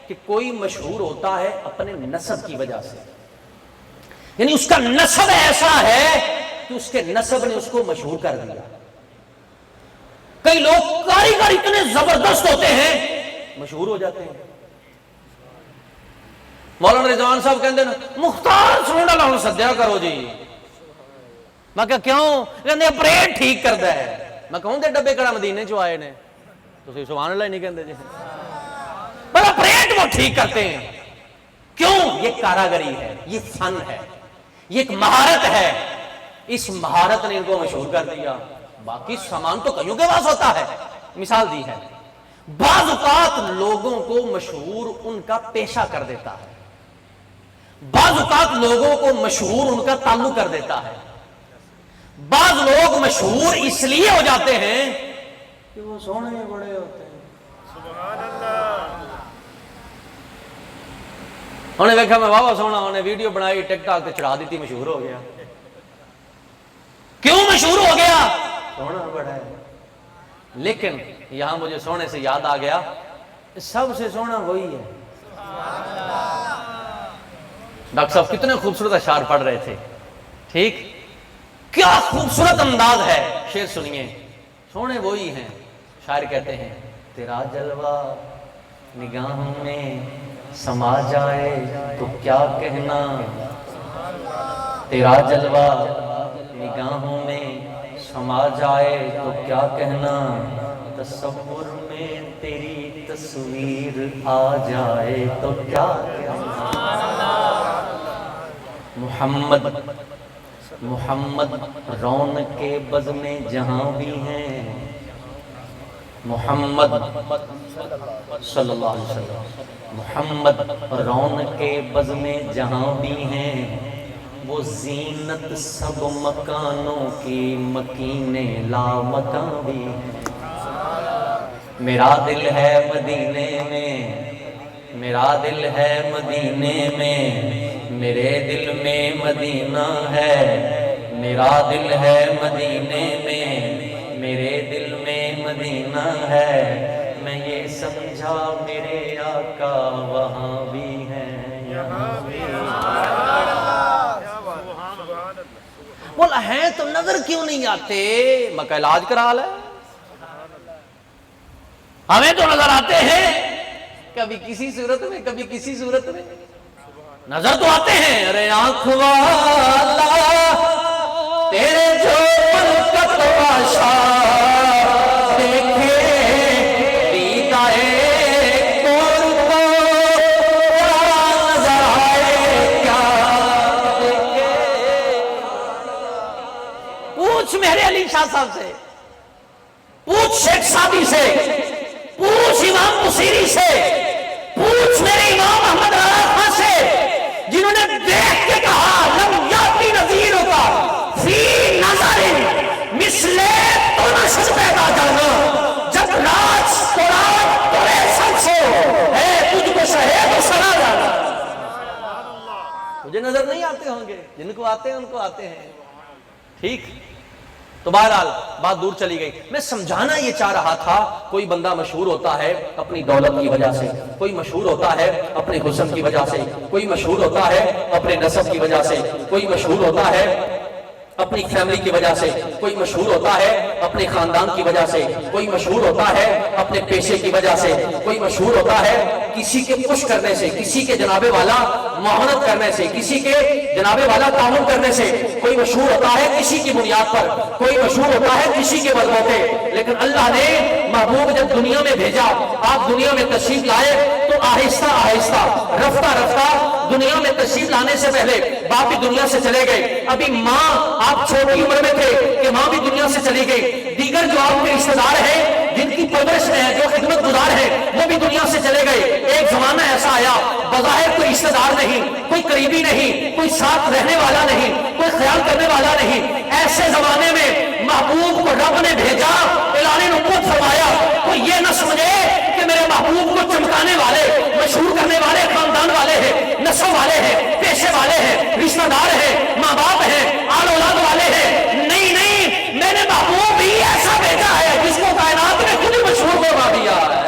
کہ کوئی مشہور ہوتا ہے اپنے نسب کی وجہ سے، یعنی اس کا نسب ایسا ہے کہ اس کے نسب نے اس کو مشہور کر دیا۔ کئی لوگ کاریگر اتنے زبردست ہوتے ہیں مشہور ہو جاتے ہیں۔ مولانا رضوان صاحب کہتے ہیں مختار سنڈا لاؤں سدیا کرو جی، میں کہا کیوں؟ کہتے ہیں اپریٹ ٹھیک کردہ ہے۔ میں کہوں کہ ڈبے کڑا مدینے چو آئے نے تو سبحان اللہ ہی نہیں کہتے جی بڑا پریٹ وہ ٹھیک کرتے ہیں. کیوں؟ یہ کاراگری ہے، یہ فن ہے، یہ ایک مہارت ہے. اس مہارت نے ان کو مشہور کر دیا. باقی سامان تو کئیوں کے پاس ہوتا ہے. مثال دی ہے، بعض اوقات لوگوں کو مشہور ان کا پیشہ کر دیتا ہے، بعض اوقات لوگوں کو مشہور ان کا تعلق کر دیتا ہے. بعض لوگ مشہور اس لیے ہو جاتے ہیں کہ وہ سونے بڑے ہوتے ہیں. سبحان اللہ. انہیں دیکھا میں واہ سونا، انہیں ویڈیو بنائی ٹک ٹاک تے چڑھا دیتی، مشہور ہو گیا. کیوں مشہور ہو گیا؟ سونا بڑا ہے. لیکن یہاں مجھے سونے سے یاد آ گیا، سب سے سونا وہی ہے. ڈاکٹر صاحب کتنے خوبصورت اشعار پڑھ رہے تھے. ٹھیک، کیا خوبصورت انداز ہے. شعر سنیے. سونے وہی ہیں. شاعر کہتے ہیں تیرا جلوہ نگاہوں میں سما جائے تو کیا کہنا، تیرا جلوہ نگاہوں میں سما جائے تو کیا کہنا، تصور میں تیری تصویر آ جائے تو کیا کہنا. محمد محمد رونق کے بز میں جہاں بھی ہیں، محمد صلی اللہ علیہ وسلم محمد رونق کے بز میں جہاں بھی ہیں، وہ زینت سب مکانوں کی مکینے لا مکان بھی ہیں. میرا دل ہے مدینے میں، میرا دل ہے مدینے میں، میرے دل میں مدینہ ہے. میرا دل ہے مدینے میں، میرے دل میں مدینہ ہے. میں یہ سمجھا میرے آقا وہاں بھی ہیں یہاں بھی بولا ہیں تو نظر کیوں نہیں آتے. میں کا علاج کرا لے، ہمیں تو نظر آتے ہیں کبھی کسی صورت میں کبھی کسی صورت میں نظر تو آتے ہیں. ارے آنکھ والا تیرے جو ملکت بادشاہ دیکھے دیدائے کون کو نظر آئے کیا دیکھے. پوچھ میرے علی شاہ صاحب سے، پوچھ شیخ سادی سے، پوچھ امام بصیری سے، پوچھ میرے امام احمد رضا خان سے، جنہوں نے دیکھ کے کہا لم یاتی نظیر ہوتا فی نظر مثل تو نشد پیدا جانا، جب راج تو رات تو ریسن سو ہے تجھ کو شہے تو سنا جانا. مجھے نظر نہیں آتے ہوں گے، جن کو آتے ہیں ان کو آتے ہیں. ٹھیک، تو بہرحال بات دور چلی گئی. میں سمجھانا یہ چاہ رہا تھا، کوئی بندہ مشہور ہوتا ہے اپنی دولت کی وجہ سے، کوئی مشہور ہوتا ہے اپنے حسن کی وجہ سے، کوئی مشہور ہوتا ہے اپنے نسب کی وجہ سے، کوئی مشہور ہوتا ہے اپنی فیملی کی وجہ سے، کوئی مشہور ہوتا ہے اپنے خاندان کی وجہ سے، کوئی مشہور ہوتا ہے اپنے پیشے کی وجہ سے، کوئی مشہور ہوتا ہے کسی کے پش کرنے سے، کسی کے جناب والا معاونت کرنے سے، کسی کے جناب والا تعاون کرنے سے، کوئی مشہور ہوتا ہے کسی کی بنیاد پر، کوئی مشہور ہوتا ہے کسی کے بلبوتے. لیکن اللہ نے محبوب جب دنیا میں بھیجا، آپ دنیا میں تشریف لائے تو آہستہ آہستہ رفتہ رفتہ دنیا میں تشریف لانے سے پہلے باپ بھی دنیا سے چلے گئے. ابھی ماں آپ چھوٹی عمر میں تھے کہ ماں بھی دنیا سے چلی گئی. دیگر جو آپ کے رشتہ دار ہیں جن کی پرورش میں ہے، جو خدمت گزار ہیں، وہ بھی دنیا سے چلے گئے. ایک زمانہ ایسا آیا بظاہر کوئی رشتہ دار نہیں، کوئی قریبی نہیں، کوئی ساتھ رہنے والا نہیں، کوئی خیال کرنے والا نہیں. ایسے زمانے میں محبوب کو رب نے بھیجا، اعلان نبوت فرمایا. کوئی یہ نہ سمجھے کہ میرے محبوب کو چمکانے والے، مشہور کرنے والے خاندان والے ہیں، نسل والے ہیں، پیشے والے ہیں، رشتہ دار ہیں، ماں باپ ہیں، آل اولاد والے ہیں. نہیں نہیں، میں نے محبوب ہی ایسا بھیجا ہے جس کو کائنات نے خود ہی مشہور کروا دیا ہے.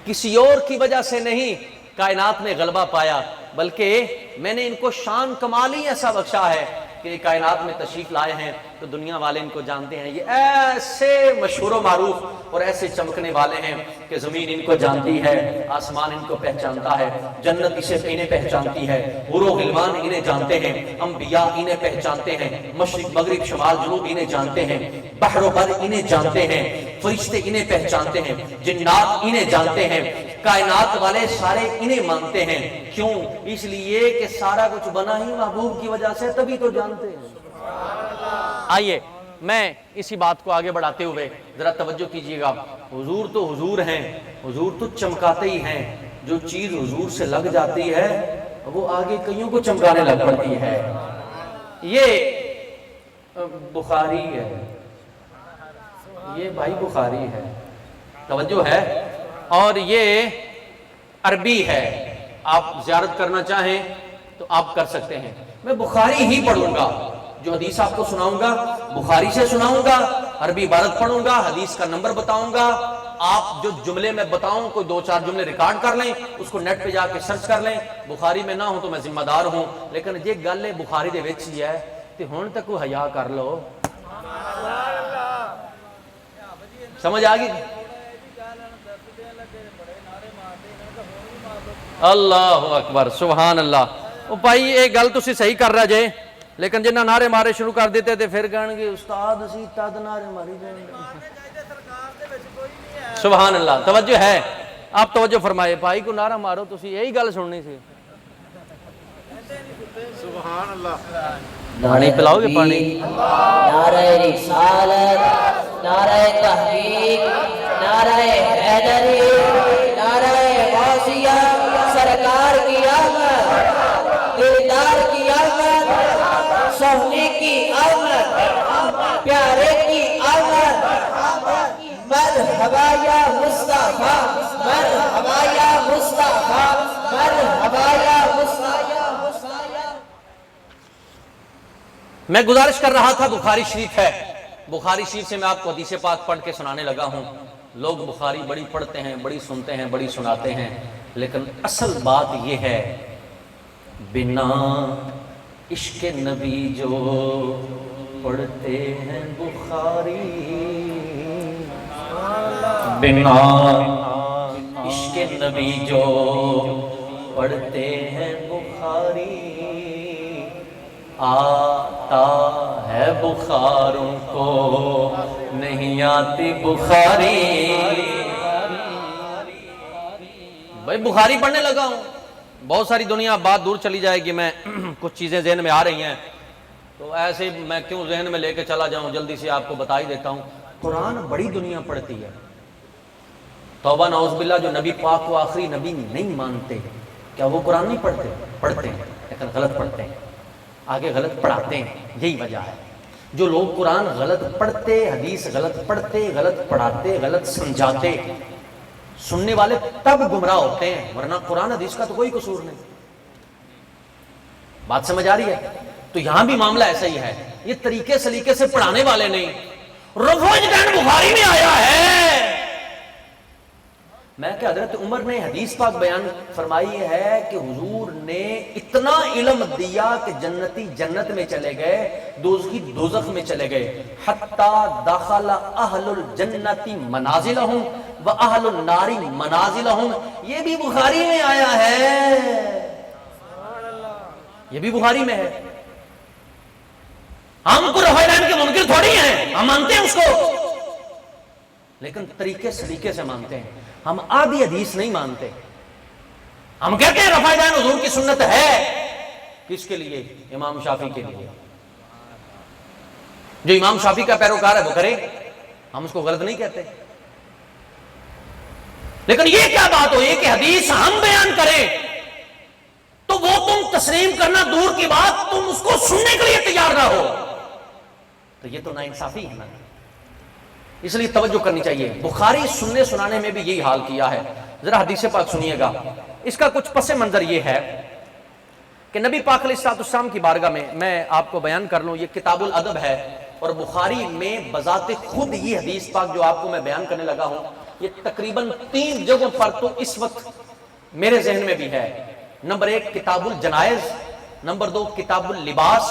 کسی اور کی وجہ سے نہیں کائنات نے غلبہ پایا، بلکہ میں نے ان کو شان کمال ہی ایسا بخشا ہے کہ کائنات میں تشریف لائے ہیں تو دنیا والے ان کو جانتے ہیں، یہ ایسے مشہور و معروف اور ایسے چمکنے والے ہیں کہ زمین ان کو جانتی ہے، آسمان ان کو پہچانتا ہے، جنت اسے انہیں پہچانتی ہے، حور و غلمان انہیں جانتے ہیں، انبیاء انہیں پہچانتے ہیں، مشرق مغرب شمال جنوب انہیں جانتے ہیں، بحر و بر انہیں جانتے ہیں، فرشتے انہیں پہچانتے ہیں، جنات انہیں جانتے ہیں، کائنات والے سارے انہیں مانتے ہیں۔ کیوں؟ اس لیے کہ سارا کچھ بنا ہی محبوب کی وجہ سے، تبھی تو جانتے ہیں۔ آئیے میں اسی بات کو آگے بڑھاتے ہوئے ذرا توجہ کیجئے گا، حضور تو حضور ہیں، حضور تو چمکاتے ہی ہیں، جو چیز حضور سے لگ جاتی ہے وہ آگے کئیوں کو چمکانے لگ پڑتی ہے۔ یہ بخاری ہے، یہ بھائی بخاری ہے، توجہ ہے، اور یہ عربی ہے، آپ زیارت کرنا چاہیں تو آپ کر سکتے ہیں۔ میں بخاری ہی پڑھوں گا، جو حدیث آپ کو سناؤں گا بخاری سے سناؤں گا، عربی عبارت پڑھوں گا، حدیث کا نمبر بتاؤں گا، آپ جو جملے میں بتاؤں کوئی 2-4 جملے ریکارڈ کر لیں، اس کو نیٹ پہ جا کے سرچ کر لیں، بخاری میں نہ ہوں تو میں ذمہ دار ہوں، لیکن یہ گل ہے بخاری دے وچ ہی ہے تے ہن تک کوئی حیا کر لو۔ سمجھ آ گئی؟ اللہ اکبر، سبحان اللہ۔ او بھائی یہ گل تسی صحیح کر رہا جے، لیکن جنہ نعرے مارے شروع کر دیتے تے پھر کہن گے استاد اسی تد نعرے ماری جائیں گے۔ سبحان اللہ، توجہ ہے، آپ توجہ فرمائے، بھائی کو نعرہ مارو، تسی یہی گل سننی سی۔ سبحان اللہ۔ پانی پلاؤ گے؟ پانی؟ نعرہ رسالت، نعرہ تحقیق، نعرہ حیدری، نعرہ غوثیہ، سرکار کی آمد، دلدار کی آمد، سونے کی آمد، پیارے کی آمد، مرحبا یا مصطفیٰ، مرحبا یا مصطفیٰ، مرحبا یا مصطفیٰ۔ میں گزارش کر رہا تھا، بخاری شریف ہے، بخاری شریف سے میں آپ کو حدیث پاک پڑھ کے سنانے لگا ہوں۔ لوگ بخاری بڑی پڑھتے ہیں، بڑی سنتے ہیں، بڑی سناتے ہیں، لیکن اصل بات یہ ہے بنا عشق نبی جو پڑھتے ہیں بخاری، بنا عشق نبی جو پڑھتے ہیں بخاری، آتا ہے بخاروں کو نہیں آتی بخاری۔ بھائی بخاری پڑھنے لگا ہوں، بہت ساری دنیا بات دور چلی جائے گی، میں کچھ چیزیں ذہن میں آ رہی ہیں تو ایسے میں کیوں ذہن میں لے کے چلا جاؤں، جلدی سے آپ کو بتا ہی دیتا ہوں۔ قرآن بڑی دنیا پڑھتی ہے، توبہ نعوذ باللہ، جو نبی پاک کو آخری نبی نہیں مانتے، کیا وہ قرآن نہیں پڑھتے؟ پڑھتے ہیں، لیکن غلط پڑھتے ہیں، آگے غلط پڑھاتے ہیں، یہی وجہ ہے۔ جو لوگ قرآن غلط پڑھتے، حدیث غلط پڑھتے، غلط پڑھاتے، غلط سمجھاتے، سننے والے تب گمراہ ہوتے ہیں، ورنہ قرآن حدیث کا تو کوئی قصور نہیں۔ بات سمجھ آ رہی ہے؟ تو یہاں بھی معاملہ ایسا ہی ہے، یہ طریقے سلیقے سے پڑھانے والے نہیں۔ رفع یدین بخاری میں آیا ہے، میں کہ حضرت عمر نے حدیث پاک بیان فرمائی ہے کہ حضور نے اتنا علم دیا کہ جنتی جنت میں چلے گئے، دوزخی دوزخ میں چلے گئے، حتی دخل اہل الجنت منازلہم و اہل النار منازلہم۔ یہ بھی بخاری میں آیا ہے، یہ بھی بخاری میں ہے۔ ہم کو رفع یدین کے منکر تھوڑی ہیں، ہم مانتے ہیں اس کو، لیکن طریقے سلیقے سے مانتے ہیں، ہم آدھی حدیث نہیں مانتے۔ ہم کہتے ہیں رفع یدین حضور کی سنت ہے، کس کے لیے؟ امام شافعی کے لیے۔ جو امام شافعی کا پیروکار ہے وہ کرے، ہم اس کو غلط نہیں کہتے، لیکن یہ کیا بات ہوئی کہ حدیث ہم بیان کریں تو وہ تم تسلیم کرنا دور کی بات، تم اس کو سننے کے لیے تیار نہ ہو، تو یہ تو ناانصافی ہے نا۔ اس لیے توجہ کرنی چاہیے، بخاری سننے سنانے میں بھی یہی حال کیا ہے۔ ذرا حدیث پاک سنیے گا، اس کا کچھ پس منظر یہ ہے کہ نبی پاک علیہ السلام کی بارگاہ میں آپ کو بیان کر لوں، یہ کتاب الادب ہے، اور بخاری میں بذات خود یہ حدیث پاک جو آپ کو میں بیان کرنے لگا ہوں، یہ تقریباً 3 جگہوں پر تو اس وقت میرے ذہن میں بھی ہے۔ نمبر 1 کتاب الجنائز، نمبر 2 کتاب اللباس،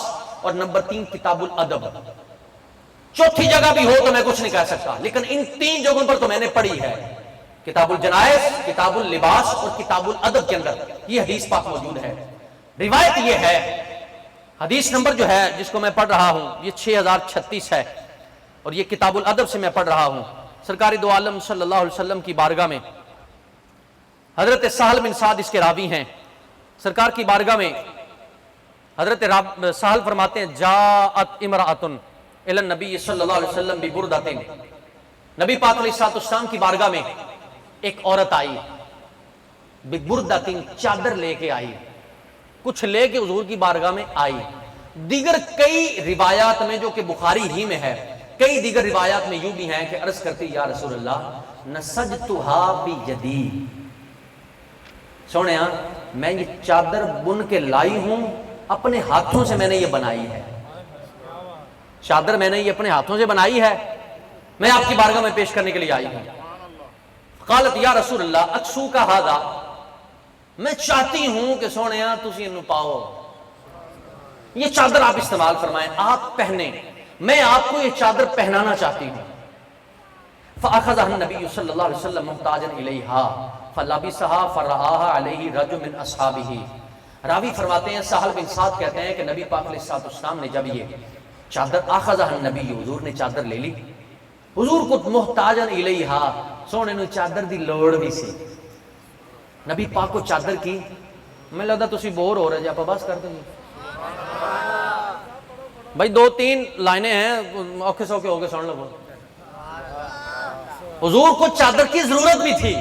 اور نمبر 3 کتاب الادب. چوتھی جگہ بھی ہو تو میں کچھ نہیں کہہ سکتا، لیکن ان 3 جگہوں پر تو میں نے پڑھی ہے، کتاب الجنائز، کتاب اللباس اور کتاب الادب کے اندر یہ حدیث پاک موجود ہے. روایت یہ ہے، حدیث نمبر جو ہے جس کو میں پڑھ رہا ہوں یہ 6036 ہے، اور یہ کتاب الادب سے میں پڑھ رہا ہوں. سرکار دو عالم صلی اللہ علیہ وسلم کی بارگاہ میں حضرت سہل بن سعد اس کے راوی ہیں. سرکار کی بارگاہ میں حضرت سہل فرماتے ہیں جاءت امرأۃ الی النبی صلی اللہ علیہ وسلم ببردۃ. نبی پاک علیہ السلام کی بارگاہ میں ایک عورت آئی، ببردۃ، چادر لے کے آئی، کچھ لے کے حضور کی بارگاہ میں آئی. دیگر کئی روایات میں جو کہ بخاری ہی میں ہے، کئی دیگر روایات میں یوں بھی ہیں کہ عرض کرتی یا رسول اللہ نسجتھا بیدی، سونے میں یہ چادر بن کے لائی ہوں، اپنے ہاتھوں سے میں نے یہ بنائی ہے، چادر میں نے یہ اپنے ہاتھوں سے بنائی ہے، میں آپ کی بارگاہ میں پیش کرنے کے لیے آئی ہوں. قالت یا رسول اللہ اکسو کا ہادا، میں چاہتی ہوں کہ سونے تسی انہوں پاؤ، یہ چادر آپ استعمال فرمائیں، آپ پہنیں، میں آپ کو یہ چادر پہنانا چاہتی ہوں. فأخذها النبی صلی اللہ علیہ وسلم محتاجا الیہا فلبسها فرآها علیہ رجل من اصحابہ. راوی فرماتے ہیں سہل بن سعد کہتے ہیں کہ نبی پاک علیہ السلام نے جب یہ چادر اخذها النبی، حضور نے چادر لے لی، حضور کو محتاجا الیہا، سونے نو چادر دی لوڑ بھی سی، نبی پاک کو چادر کی. میں لگتا تسی بور ہو رہے جی، آپ بس کر دیں بھائی، 2-3 لائنیں ہیں، اوکھے سوکھے ہو کے سن لو. حضور کو چادر کی ضرورت بھی تھی،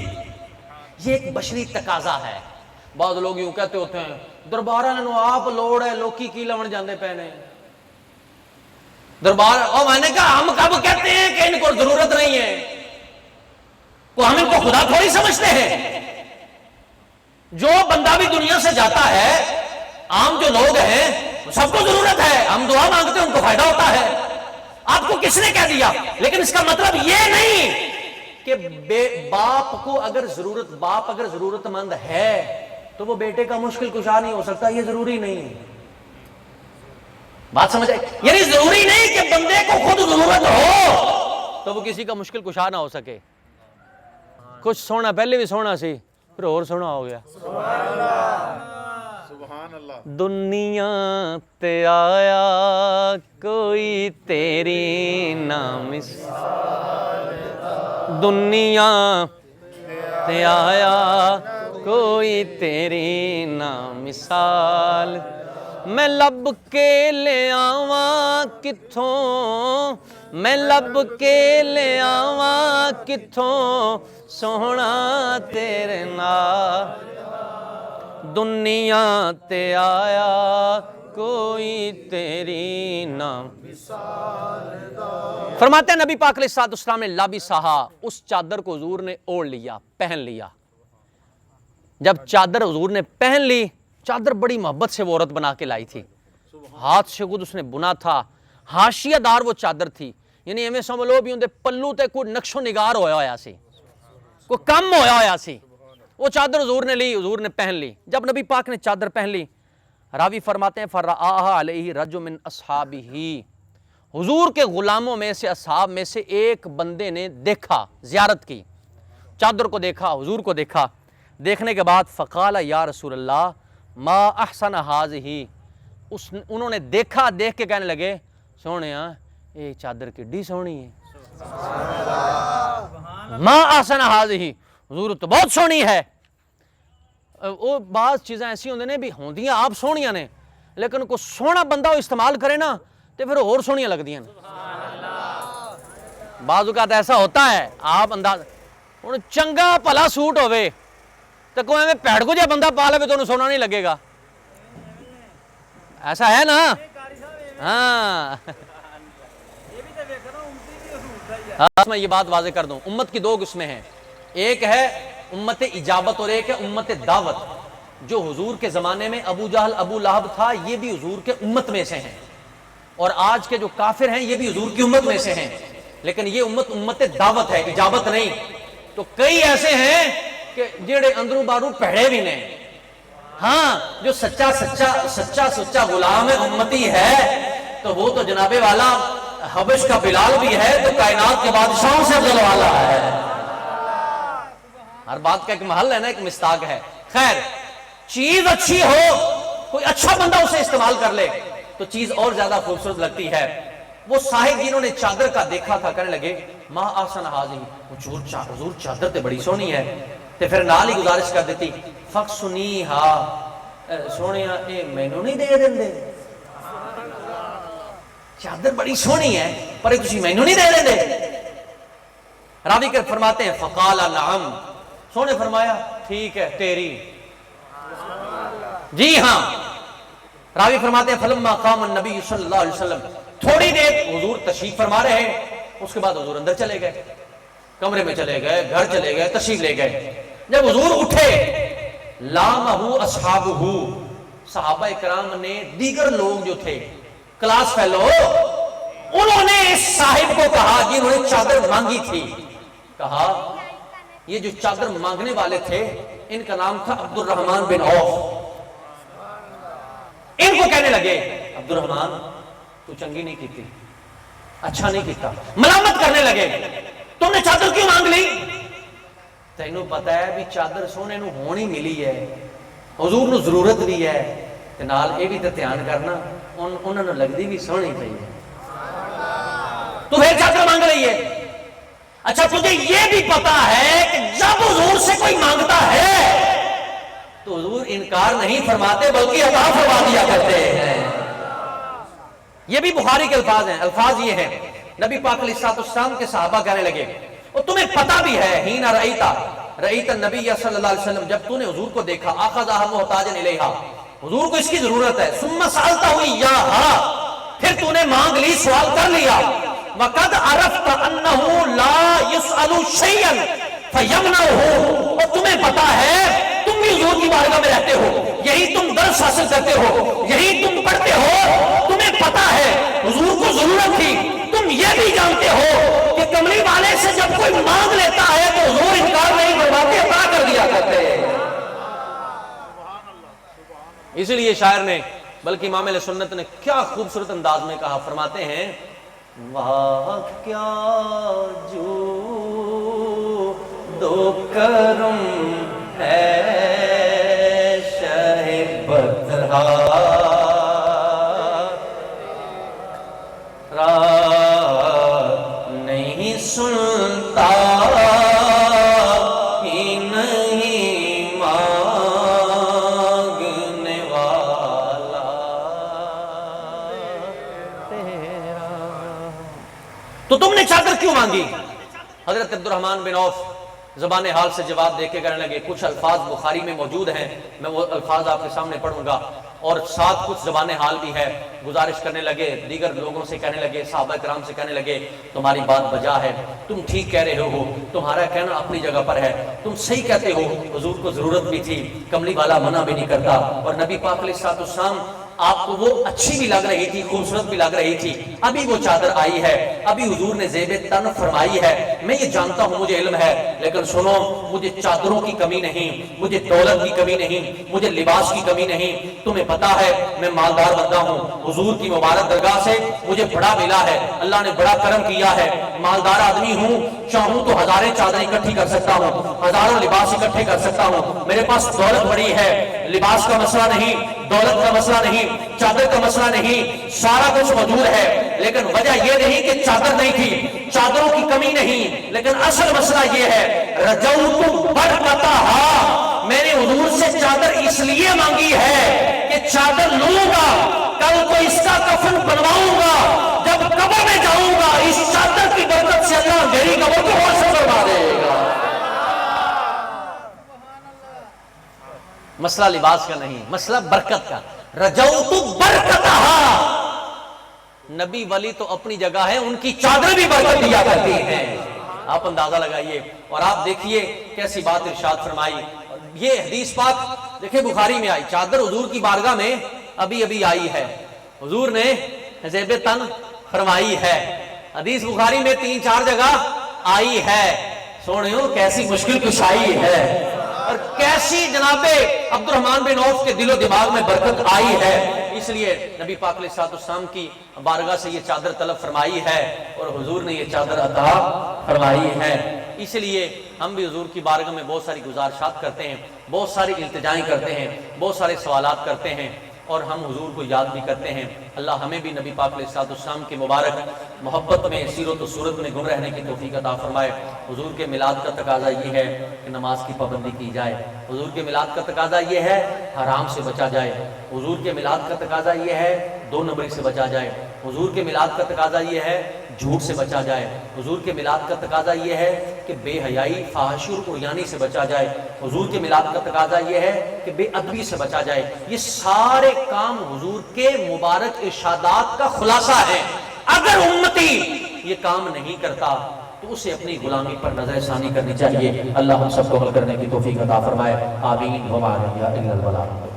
یہ ایک بشری تقاضا ہے. بعض لوگ یوں کہتے ہوتے ہیں دربارہ نے آپ لوڑ ہے، لوکی کی لون جاندے پہنے دربار. اور میں نے کہا ہم کب کہتے ہیں کہ ان کو ضرورت نہیں ہے؟ ہم ان کو خدا تھوڑی سمجھتے ہیں. جو بندہ بھی دنیا سے جاتا ہے، عام جو لوگ ہیں سب کو ضرورت ہے، ہم دعا مانگتے ہیں ان کو فائدہ ہوتا ہے. آپ کو کس نے کہہ دیا؟ لیکن اس کا مطلب یہ نہیں کہ باپ کو اگر ضرورت مند ہے تو وہ بیٹے کا مشکل کشا نہیں ہو سکتا، یہ ضروری نہیں ہے. بات سمجھ آئی؟ یعنی ضروری نہیں کہ بندے کو خود ضرورت ہو تو وہ کسی کا مشکل کشا نہ ہو سکے. کچھ سونا پہلے بھی سونا سی، پھر اور سونا ہو گیا. دنیا تے آیا کوئی تیری نہ مثال، دنیا تے آیا کوئی تیری نہ مثال. میں لب کے لے آواں کتھوں، میں لب کے لے آواں کتھوں سوہنا تیرے نال. دنیا تے آیا کوئی تیری نام. فرماتے ہیں نبی پاک علیہ السلام نے لابسہا، اس چادر کو حضور نے اوڑھ لیا، پہن لیا. جب چادر حضور نے پہن لی، چادر بڑی محبت سے وہ عورت بنا کے لائی تھی، ہاتھ سے خود اس نے بنا تھا، حاشیہ دار وہ چادر تھی. یعنی ایویں سمجھ لو بھی اندے پلو تے کوئی نقش و نگار ہویا سی، کوئی کم ہویا سی. وہ چادر حضور نے لی، حضور نے پہن لی. جب نبی پاک نے چادر پہن لی، راوی فرماتے ہیں فرآہا علیہ رجل من اصحابہ، حضور کے غلاموں میں سے، اصحاب میں سے ایک بندے نے دیکھا، زیارت کی، چادر کو دیکھا، حضور کو دیکھا. دیکھنے کے بعد فقال یا رسول اللہ ما احسن ہذہ، انہوں نے دیکھا، دیکھ کے کہنے لگے سونیا یہ چادر کڈی سونی ہے، ما احسن ہذہ، حضور تو بہت سونی ہے. وہ بعض چیزیں ایسی ہوندے نے بھی ہوندیاں آپ سونیاں نے، لیکن کوئی سونا بندہ وہ استعمال کرے نا تو پھر اور سونیاں لگ دیاں. بعض اوقات ایسا ہوتا ہے، آپ انداز ہن چنگا بھلا سوٹ ہوئے تو کوئی میں پیڑ کو جا بندہ پا لے تو انہوں سونا نہیں لگے گا. ایسا ہے نا؟ ہاں میں یہ بات واضح کر دوں، امت کی 2 قسمیں ہیں، ایک ہے امت اجابت اور ایک ہے امت دعوت. جو حضور کے زمانے میں ابو جہل ابو لہب تھا یہ بھی حضور کے امت میں سے ہیں، اور آج کے جو کافر ہیں یہ بھی حضور کی امت میں سے ہیں، لیکن یہ امت دعوت ہے، اجابت نہیں. تو کئی ایسے ہیں کہ جڑے اندروں باروں پہڑے بھی نہیں. ہاں جو سچا غلام ہے، امتی ہے، تو وہ تو جناب والا حبش کا بلال بھی ہے، تو کائنات کے بادشاہوں سے افضل والا ہے۔ ہر بات کا ایک محل ہے نا، ایک مستاق ہے۔ خیر، چیز اچھی ہو، کوئی اچھا بندہ اسے استعمال کر لے تو چیز اور زیادہ خوبصورت لگتی ہے۔ وہ صاحب جنہوں نے چادر کا دیکھا تھا کہنے لگے ما آسن حاضی، حضور چادر تے بڑی سونی ہے، تے پھر نال ہی گزارش کر دیتی فق سنی ہا، سونیا اے مینوں نہیں دے دیں، چادر بڑی سونی ہے پر ایک تسی مینوں نہیں دے دیں۔ راوی کر فرماتے ہیں فقال نعم، سونے فرمایا ٹھیک ہے تیری، جی ہاں۔ راوی فرماتے ہیں فلما قام النبی صلی اللہ علیہ وسلم، تھوڑی دیر حضور تشریف فرما رہے ہیں، اس کے بعد حضور اندر چلے گئے، کمرے میں چلے گئے، گھر چلے گئے، تشریف لے گئے۔ جب حضور اٹھے لامہو اصحابہو، صحابہ اکرام نے دیگر لوگ جو تھے کلاس فیلو، انہوں نے اس صاحب کو کہا جنہوں نے چادر مانگی تھی، کہا یہ جو چادر مانگنے والے تھے ان کا نام تھا عبد الرحمن بن عوف۔ ان کو کہنے لگے عبد الرحمن تو چنگی نہیں کیتی، اچھا نہیں کیتا، ملامت کرنے لگے تم نے چادر کیوں مانگ لی؟ تینوں پتہ ہے بھی چادر سونے نو ہونی ملی ہے، حضور نو ضرورت بھی ہے، تے نال اے بھی تے دھیان کرنا انہاں نو لگدی بھی سونی پئی ہے، تو پھر چادر مانگ رہی ہے۔ اچھا تجھے یہ بھی پتا ہے کہ جب حضور سے کوئی مانگتا ہے تو حضور انکار نہیں فرماتے بلکہ عطا فرما دیا کرتے ہیں۔ یہ بھی بخاری کے الفاظ ہیں، الفاظ یہ ہیں نبی پاک علیہ السلام کے صحابہ کہنے لگے اور تمہیں پتا بھی ہے ہین رأیت النبی صلی اللہ علیہ وسلم، جب تو نے حضور کو دیکھا آخذہ محتاجا الیہا، حضور کو اس کی ضرورت ہے، ثم سألتہ ایہا، پھر تو نے مانگ لی، سوال کر لیا، وقد عرفت انہ لا یسأل شیئا فیمنعہ، اور تمہیں پتا ہے تم بھی حضور کی بارگاہ میں رہتے ہو، یہی تم درس حاصل کرتے ہو، یہی تم پڑھتے ہو، تمہیں پتا ہے حضور کو ضرورت تھی، تم یہ بھی جانتے ہو کہ کملی والے سے جب کوئی مانگ لیتا ہے تو حضور انکار نہیں فرماتے، عطا کر دیا کرتے ہیں۔ اس لیے شاعر نے بلکہ امام علیہ سنت نے کیا خوبصورت انداز میں کہا، فرماتے ہیں واہ کیا جو دو کرم ہے شہ بدرا نہیں سنتا ہی نہیں مانگنے والا تیرا۔ تو تم نے چادر کیوں مانگی؟ حضرت عبد الرحمن بن عوف زبان حال سے جواب دے کے کہنے لگے، کچھ الفاظ بخاری میں موجود ہیں، میں وہ الفاظ آپ کے سامنے پڑھوں گا، اور ساتھ کچھ زبان حال بھی ہے۔ گزارش کرنے لگے، دیگر لوگوں سے کہنے لگے، صحابہ کرام سے کہنے لگے تمہاری بات بجا ہے، تم ٹھیک کہہ رہے ہو، تمہارا کہنا اپنی جگہ پر ہے، تم صحیح کہتے ہو، حضور کو ضرورت بھی تھی، کملی والا منع بھی نہیں کرتا، اور نبی پاک علیہ السلام آپ کو وہ اچھی بھی لگ رہی تھی، خوبصورت بھی لگ رہی تھی، ابھی وہ چادر آئی ہے، ابھی حضور نے زیب تن فرمائی ہے، میں یہ جانتا ہوں، مجھے علم ہے، لیکن سنو مجھے چادروں کی کمی نہیں، مجھے دولت کی کمی نہیں، مجھے لباس کی کمی نہیں، تمہیں پتا ہے میں مالدار بندہ ہوں، حضور کی مبارک درگاہ سے مجھے بڑا ملا ہے، اللہ نے بڑا کرم کیا ہے، مالدار آدمی ہوں، چاہوں تو ہزاریں چادریں اکٹھی کر سکتا ہوں، ہزاروں لباس اکٹھے کر سکتا ہوں، میرے پاس دولت بڑی ہے، لباس کا مسئلہ نہیں، دولت کا مسئلہ نہیں، چادر کا مسئلہ نہیں، سارا کچھ موجود ہے، لیکن وجہ یہ نہیں کہ چادر نہیں تھی، چادروں کی کمی نہیں، لیکن اصل مسئلہ یہ ہے رجوت برکتہا، میں نے حضور سے چادر اس لیے مانگی ہے کہ چادر لوں گا، کل کو اس کا کفن بنواؤں گا، جب قبر میں جاؤں گا اس چادر کی برکت سے اللہ میری قبر کو اور سے فرما دے گا۔ مسئلہ لباس کا نہیں، مسئلہ برکت کا، رجوت برکتہا، نبی ولی تو اپنی جگہ ہے، ان کی چادر بھی برکت دیا کرتی ہیں، آپ اندازہ لگائیے، اور آپ دیکھیے کیسی بات ارشاد فرمائی، یہ حدیث پاک دیکھیں بخاری میں آئی، چادر حضور کی بارگاہ میں ابھی ابھی آئی ہے، حضور نے زیب تن فرمائی ہے، حدیث بخاری میں 3-4 جگہ آئی ہے، سوڑیوں کیسی مشکل کشائی ہے، اور کیسی جناب عبد الرحمن بن عوف کے دل و دماغ میں برکت آئی ہے، اس لیے نبی پاک علیہ السلام کی بارگاہ سے یہ چادر طلب فرمائی ہے اور حضور نے یہ چادر عطا فرمائی ہے۔ اس لیے ہم بھی حضور کی بارگاہ میں بہت ساری گزارشات کرتے ہیں، بہت ساری التجائیں کرتے ہیں، بہت سارے سوالات کرتے ہیں اور ہم حضور کو یاد بھی کرتے ہیں۔ اللہ ہمیں بھی نبی پاک علیہ السلام کے مبارک محبت میں، سیرت و صورت میں گم رہنے کی توفیق عطا فرمائے۔ حضور کے میلاد کا تقاضا یہ ہے کہ نماز کی پابندی کی جائے، حضور کے میلاد کا تقاضا یہ ہے حرام سے بچا جائے، حضور کے میلاد کا تقاضا یہ ہے 2 نمبری سے بچا جائے، حضور کے میلاد کا تقاضا یہ ہے جھوٹ سے بچا جائے، حضور کے میلاد کا تقاضا یہ ہے کہ بے حیائی، فحاشی اور عریانی سے بچا جائے، حضور کے میلاد کا تقاضا یہ ہے کہ بے ادبی سے بچا جائے۔ یہ سارے کام حضور کے مبارک ارشادات کا خلاصہ ہے۔ اگر امتی یہ کام نہیں کرتا تو اسے اپنی غلامی پر نظر ثانی کرنی چاہیے۔ اللہ ہم سب کو عمل کرنے کی توفیق عطا فرمائے، آمین۔ وما علینا الا البلاغ۔